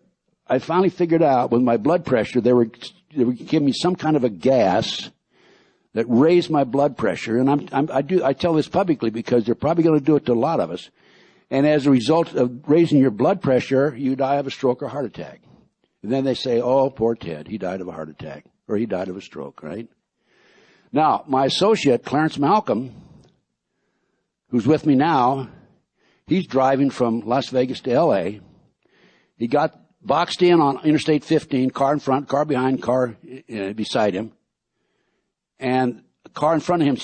I finally figured out with my blood pressure, they were giving me some kind of a gas that raised my blood pressure, and I tell this publicly because they're probably going to do it to a lot of us. And as a result of raising your blood pressure, you die of a stroke or heart attack. And then they say, oh, poor Ted, he died of a heart attack, or he died of a stroke, right? Now, my associate, Clarence Malcolm, who's with me now, he's driving from Las Vegas to L.A. He got boxed in on Interstate 15, car in front, car behind, car beside him. And the car in front of him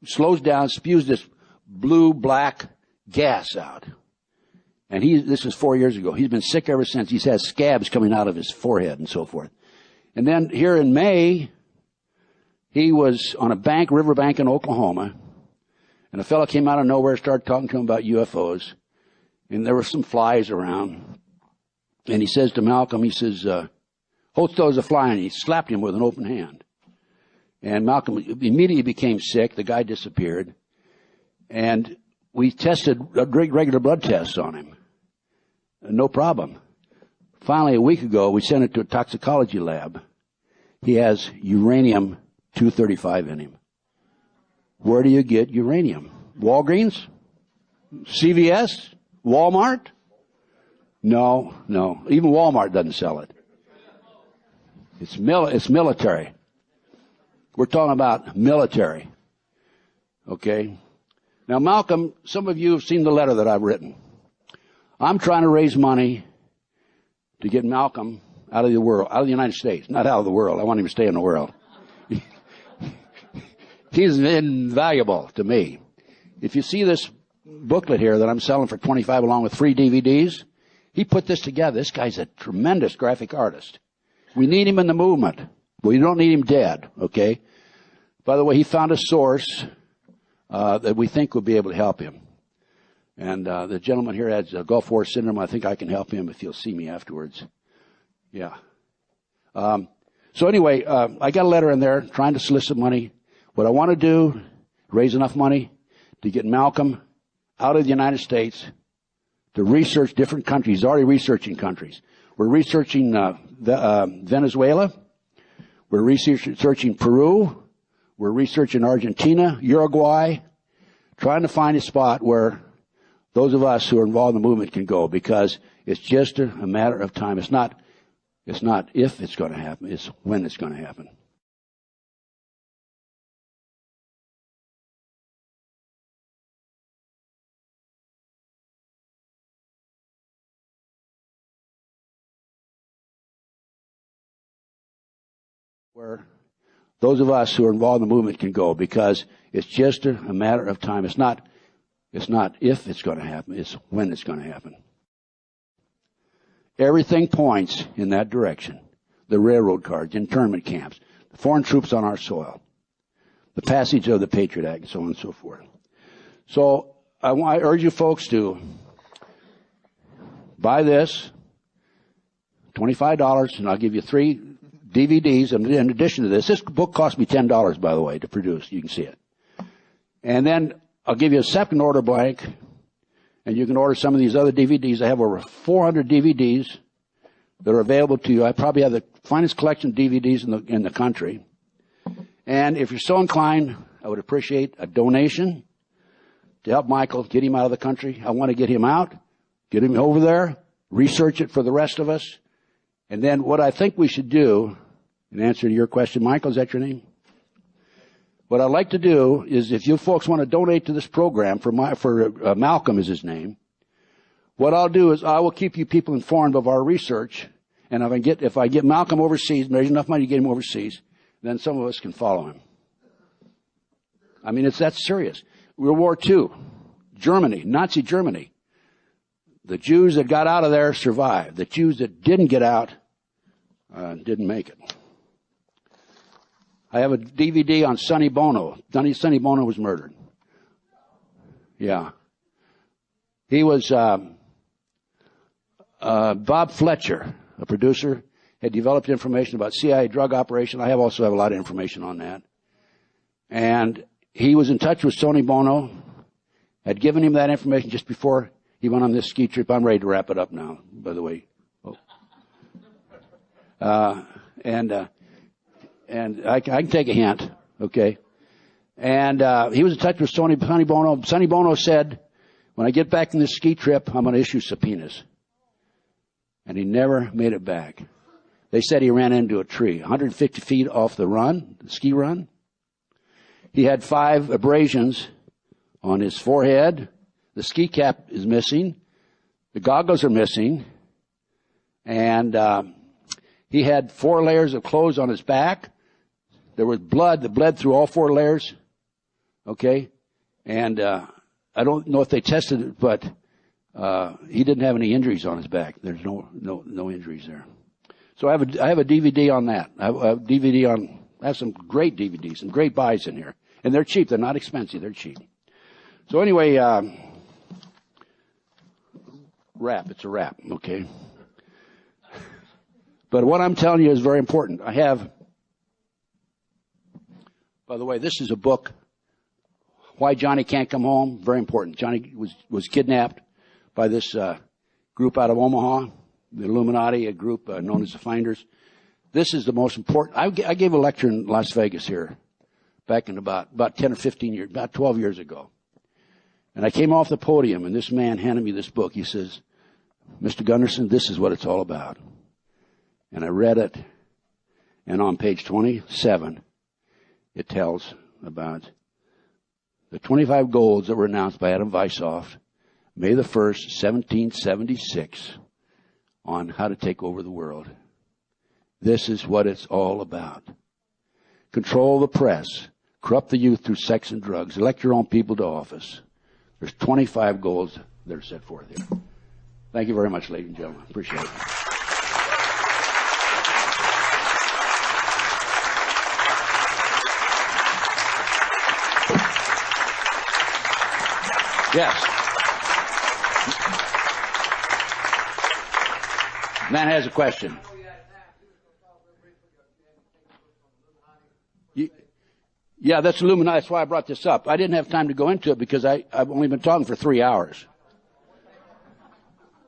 slows down, spews this blue-black gas out. And this was 4 years ago. He's been sick ever since. He's had scabs coming out of his forehead and so forth. And then here in May, he was on a riverbank in Oklahoma, and a fellow came out of nowhere, started talking to him about UFOs, and there were some flies around. And he says to Malcolm, he says, hold still as a fly, and he slapped him with an open hand. And Malcolm immediately became sick. The guy disappeared. And we tested regular blood tests on him. No problem. Finally, a week ago, we sent it to a toxicology lab. He has uranium-235 in him. Where do you get uranium? Walgreens? CVS? Walmart? No. Even Walmart doesn't sell it. It's military. We're talking about military. Okay? Now, Malcolm, some of you have seen the letter that I've written. I'm trying to raise money to get Malcolm out of the world, out of the United States, not out of the world. I want him to stay in the world. He's invaluable to me. If you see this booklet here that I'm selling for $25 along with 3 DVDs, he put this together. This guy's a tremendous graphic artist. We need him in the movement. We don't need him dead, okay? By the way, he found a source that we think will be able to help him. And the gentleman here has Gulf War syndrome. I think I can help him if he'll see me afterwards. Yeah. So anyway, I got a letter in there trying to solicit money. What I want to do, raise enough money to get Malcolm out of the United States to research different countries. He's already researching countries. We're researching Venezuela. We're researching Peru. We're researching Argentina, Uruguay, trying to find a spot where those of us who are involved in the movement can go, because it's just a matter of time. It's not if it's going to happen, it's when it's going to happen. Where those of us who are involved in the movement can go, because it's just a matter of time. It's not if it's going to happen, it's when it's going to happen. Everything points in that direction. The railroad cars, internment camps, the foreign troops on our soil, the passage of the Patriot Act, and so on and so forth. So I urge you folks to buy this, $25, and I'll give you 3 DVDs. And in addition to this book cost me $10, by the way, to produce. You can see it. And then I'll give you a second order blank, and you can order some of these other DVDs. I have over 400 DVDs that are available to you. I probably have the finest collection of DVDs in the country. And if you're so inclined, I would appreciate a donation to help Michael get him out of the country. I want to get him out, get him over there, research it for the rest of us. And then what I think we should do, in answer to your question, Michael, is that your name? What I'd like to do is, if you folks want to donate to this program for Malcolm is his name, what I'll do is I will keep you people informed of our research, and if I get Malcolm overseas, there's enough money to get him overseas, then some of us can follow him. I mean, that's serious. World War II, Germany, Nazi Germany. The Jews that got out of there survived. The Jews that didn't get out didn't make it. I have a DVD on Sonny Bono. Sonny Bono was murdered. Yeah. He was, Bob Fletcher, a producer, had developed information about CIA drug operation. I also have a lot of information on that. And he was in touch with Sonny Bono, had given him that information just before he went on this ski trip. I'm ready to wrap it up now, by the way. And I can take a hint, okay? And he was in touch with Sonny Bono. Sonny Bono said, when I get back from this ski trip, I'm going to issue subpoenas. and he never made it back. They said he ran into a tree, 150 feet off the run, the ski run. He had 5 abrasions on his forehead. The ski cap is missing. The goggles are missing. And he had 4 layers of clothes on his back. There was blood that bled through all 4 layers. Okay? And I don't know if they tested it, but he didn't have any injuries on his back. There's no injuries there. So I have a DVD on that. I have some great DVDs, some great buys in here. And they're cheap. They're not expensive. They're cheap. So anyway, wrap. It's a wrap. Okay? But what I'm telling you is very important. I have, by the way, this is a book, Why Johnny Can't Come Home. Very important. Johnny was kidnapped by this group out of Omaha, the Illuminati, a group known as the Finders. This is the most important. I gave a lecture in Las Vegas here back in about 10 or 15 years, about 12 years ago. And I came off the podium, and this man handed me this book. He says, Mr. Gunderson, this is what it's all about. And I read it, and on page 27, it tells about the 25 goals that were announced by Adam Weishaupt, May the 1st, 1776, on how to take over the world. This is what it's all about. Control the press, corrupt the youth through sex and drugs, elect your own people to office. There's 25 goals that are set forth here. Thank you very much, ladies and gentlemen. Appreciate it. Yes. Man has a question. Yeah, that's Illuminati. That's why I brought this up. I didn't have time to go into it because I've only been talking for 3 hours.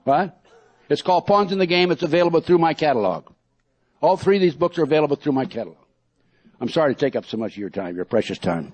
What? It's called Pawns in the Game. It's available through my catalog. All 3 of these books are available through my catalog. I'm sorry to take up so much of your time, your precious time.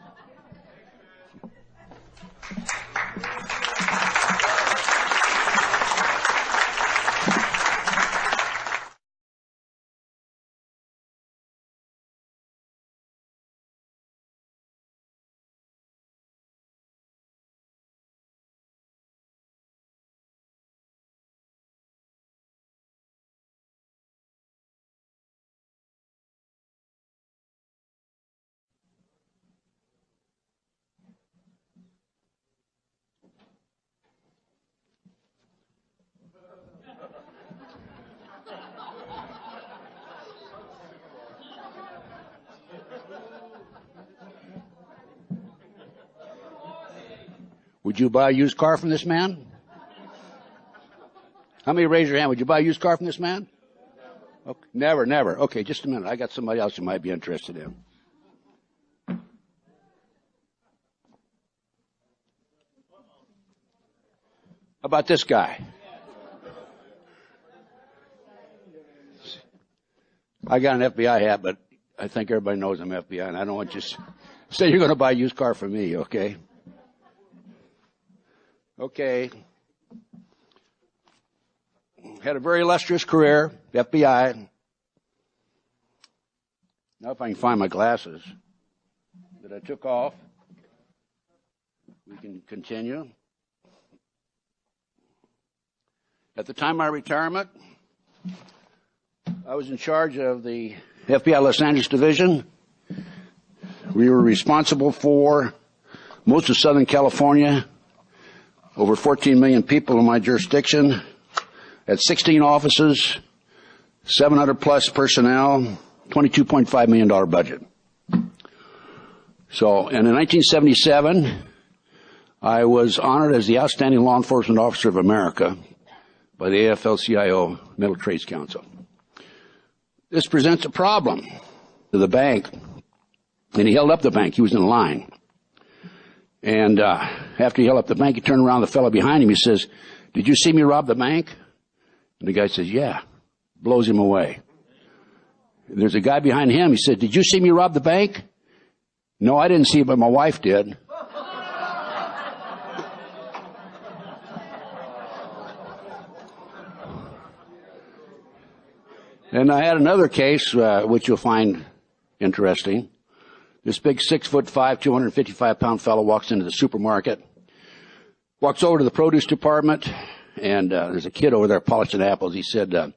Would you buy a used car from this man? How many raise your hand? Would you buy a used car from this man? Okay. Never. Okay, just a minute. I got somebody else you might be interested in. How about this guy? I got an FBI hat, but I think everybody knows I'm FBI, and I don't want you to say you're going to buy a used car from me, okay? Okay. Had a very illustrious career, FBI. Now if I can find my glasses that I took off, we can continue. At the time of my retirement, I was in charge of the FBI Los Angeles Division. We were responsible for most of Southern California, over 14 million people in my jurisdiction, at 16 offices, 700 plus personnel, $22.5 million budget. So, and in 1977, I was honored as the Outstanding Law Enforcement Officer of America by the AFL-CIO Metal Trades Council. This presents a problem to the bank, and he held up the bank. He was in line. And after he held up the bank, he turned around to the fellow behind him. He says, "Did you see me rob the bank?" And the guy says, "Yeah." Blows him away. And there's a guy behind him. He said, "Did you see me rob the bank?" "No, I didn't see it, but my wife did." And I had another case, which you'll find interesting. This big 6'5", 255-pound fellow walks into the supermarket, walks over to the produce department, and there's a kid over there polishing apples. He said,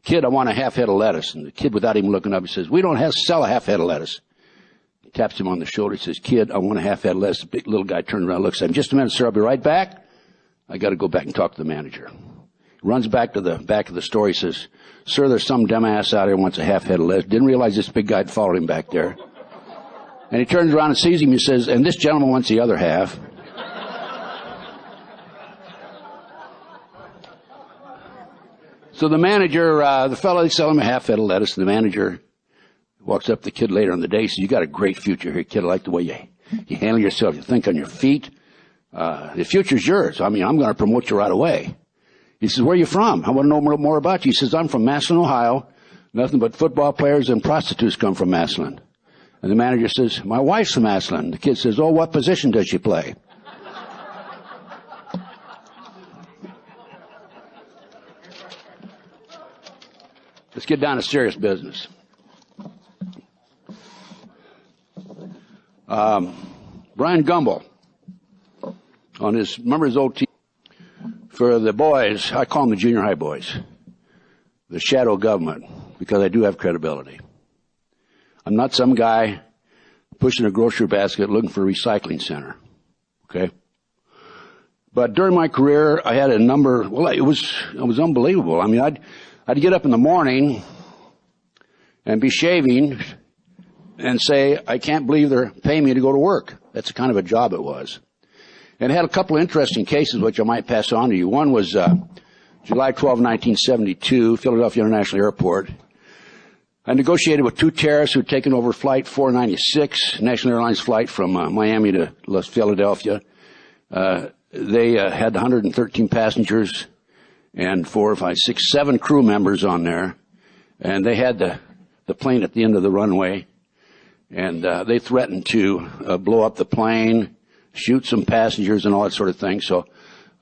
"Kid, I want a half head of lettuce." And the kid, without even looking up, he says, "We don't sell a half head of lettuce." He taps him on the shoulder. He says, "Kid, I want a half head of lettuce." The big little guy turns around, looks at him. "Just a minute, sir. I'll be right back. I got to go back and talk to the manager." He runs back to the back of the store. He says, "Sir, there's some dumbass out here who wants a half head of lettuce." Didn't realize this big guy had followed him back there. And he turns around and sees him. He says, "And this gentleman wants the other half." So the manager, the fellow, they sell him a half head of lettuce. And the manager walks up to the kid later in the day. He says, "You got a great future here, kid. I like the way you handle yourself. You think on your feet. The future's yours. I mean, I'm going to promote you right away." He says, "Where are you from? I want to know more about you." He says, "I'm from Massillon, Ohio. Nothing but football players and prostitutes come from Massillon." And the manager says, "My wife's from Massillon." The kid says, "Oh, what position does she play?" Let's get down to serious business. Brian Gumbel, remember his old team? For the boys, I call them the junior high boys, the shadow government, because I do have credibility. I'm not some guy pushing a grocery basket looking for a recycling center. Okay? But during my career, I had a number, it was unbelievable. I mean, I'd get up in the morning and be shaving and say, "I can't believe they're paying me to go to work." That's the kind of a job it was. And it had a couple of interesting cases which I might pass on to you. One was July 12, 1972, Philadelphia International Airport. I negotiated with two terrorists who had taken over Flight 496, National Airlines flight from Miami to Philadelphia. They had 113 passengers and 7 crew members on there. And they had the plane at the end of the runway. And they threatened to blow up the plane, shoot some passengers and all that sort of thing. So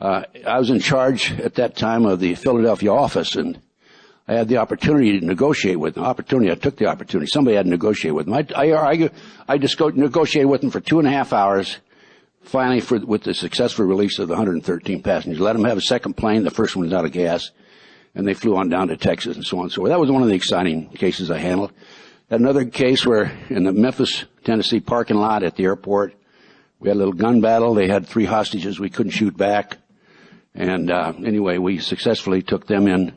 I was in charge at that time of the Philadelphia office, and I had the opportunity to negotiate with them. I took the opportunity. Somebody had to negotiate with them. I just negotiated with them for 2.5 hours, finally with the successful release of the 113 passengers. Let them have a second plane. The first one was out of gas, and they flew on down to Texas and so on and so forth. That was one of the exciting cases I handled. Another case where in the Memphis, Tennessee parking lot at the airport, we had a little gun battle. They had 3 hostages. We couldn't shoot back. And anyway, we successfully took them in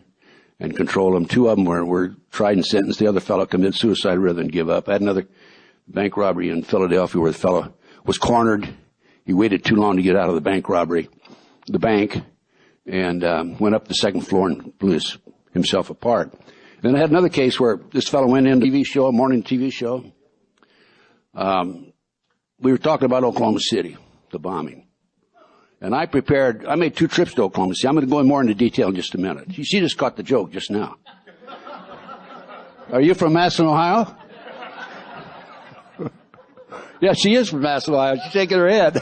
and controlled them. 2 of them were tried and sentenced. The other fellow committed suicide rather than give up. I had another bank robbery in Philadelphia where the fellow was cornered. He waited too long to get out of the bank, and went up the second floor and blew himself apart. Then I had another case where this fellow went into a morning TV show. We were talking about Oklahoma City, the bombing. And I made 2 trips to Oklahoma City. I'm going to go in more into detail in just a minute. She just caught the joke just now. Are you from Massillon, Ohio? Yeah, she is from Massillon, Ohio. She's shaking her head.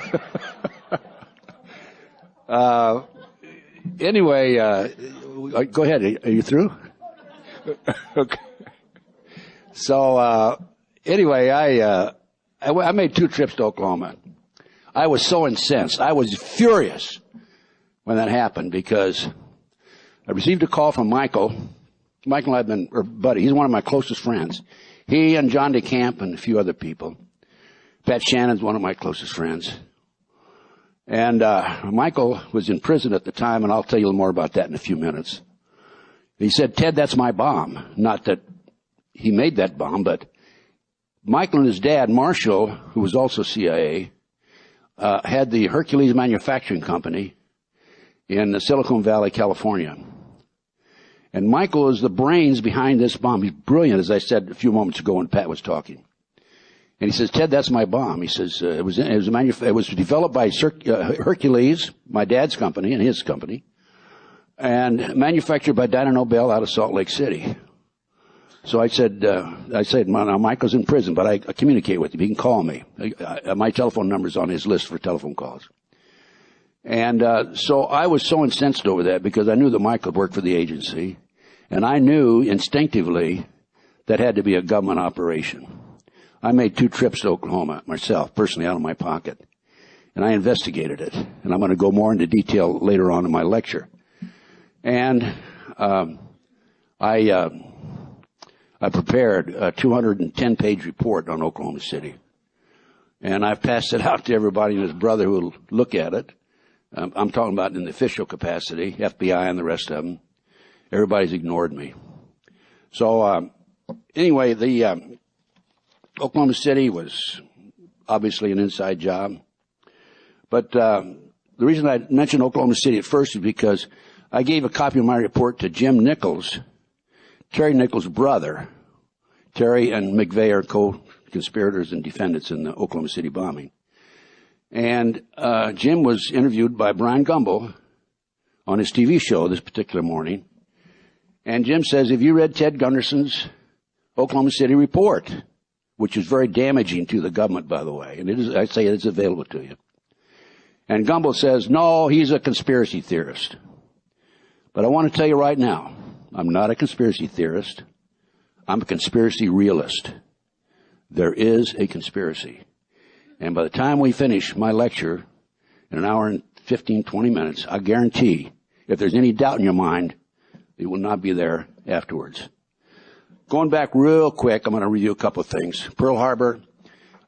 Anyway, go ahead. Are you through? Okay. So, anyway, I made 2 trips to Oklahoma. I was so incensed. I was furious when that happened because I received a call from Michael. Michael and I have been buddy. He's one of my closest friends. He and John DeCamp and a few other people. Pat Shannon's one of my closest friends. And Michael was in prison at the time, and I'll tell you a little more about that in a few minutes. He said, "Ted, that's my bomb." Not that he made that bomb, but Michael and his dad, Marshall, who was also CIA, had the Hercules Manufacturing Company in Silicon Valley, California. And Michael is the brains behind this bomb. He's brilliant, as I said a few moments ago when Pat was talking. And he says, "Ted, that's my bomb." He says, it was developed by Hercules, my dad's company and his company, and manufactured by Dyno Nobel out of Salt Lake City. So I said, now Michael's in prison, but I communicate with him. He can call me. My telephone number's on his list for telephone calls. And so I was so incensed over that because I knew that Michael worked for the agency. And I knew instinctively that had to be a government operation. I made 2 trips to Oklahoma myself, personally out of my pocket. And I investigated it. And I'm going to go more into detail later on in my lecture. And I prepared a 210-page report on Oklahoma City. And I've passed it out to everybody and his brother who will look at it. I'm talking about in the official capacity, FBI and the rest of them. Everybody's ignored me. So anyway, the Oklahoma City was obviously an inside job. But the reason I mentioned Oklahoma City at first is because I gave a copy of my report to Jim Nichols, Terry Nichols' brother. Terry and McVeigh are co-conspirators and defendants in the Oklahoma City bombing. And Jim was interviewed by Brian Gumbel on his TV show this particular morning. And Jim says, have you read Ted Gunderson's Oklahoma City report? Which is very damaging to the government, by the way. And it is, I say it's available to you. And Gumbel says, no, he's a conspiracy theorist. But I want to tell you right now, I'm not a conspiracy theorist. I'm a conspiracy realist. There is a conspiracy. And by the time we finish my lecture, in an hour and 15, 20 minutes, I guarantee, if there's any doubt in your mind, it will not be there afterwards. Going back real quick, I'm going to review a couple of things. Pearl Harbor,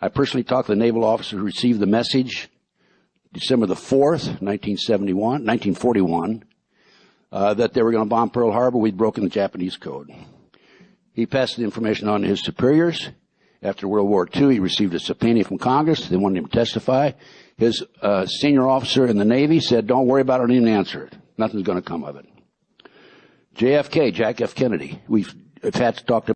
I personally talked to the naval officer who received the message December the 4th, 1941, that they were going to bomb Pearl Harbor. We'd broken the Japanese code. He passed the information on to his superiors. After World War II, he received a subpoena from Congress. They wanted him to testify. His senior officer in the Navy said, don't worry about it, don't even answer it. Nothing's going to come of it. JFK, Jack F. Kennedy, we've had to talk to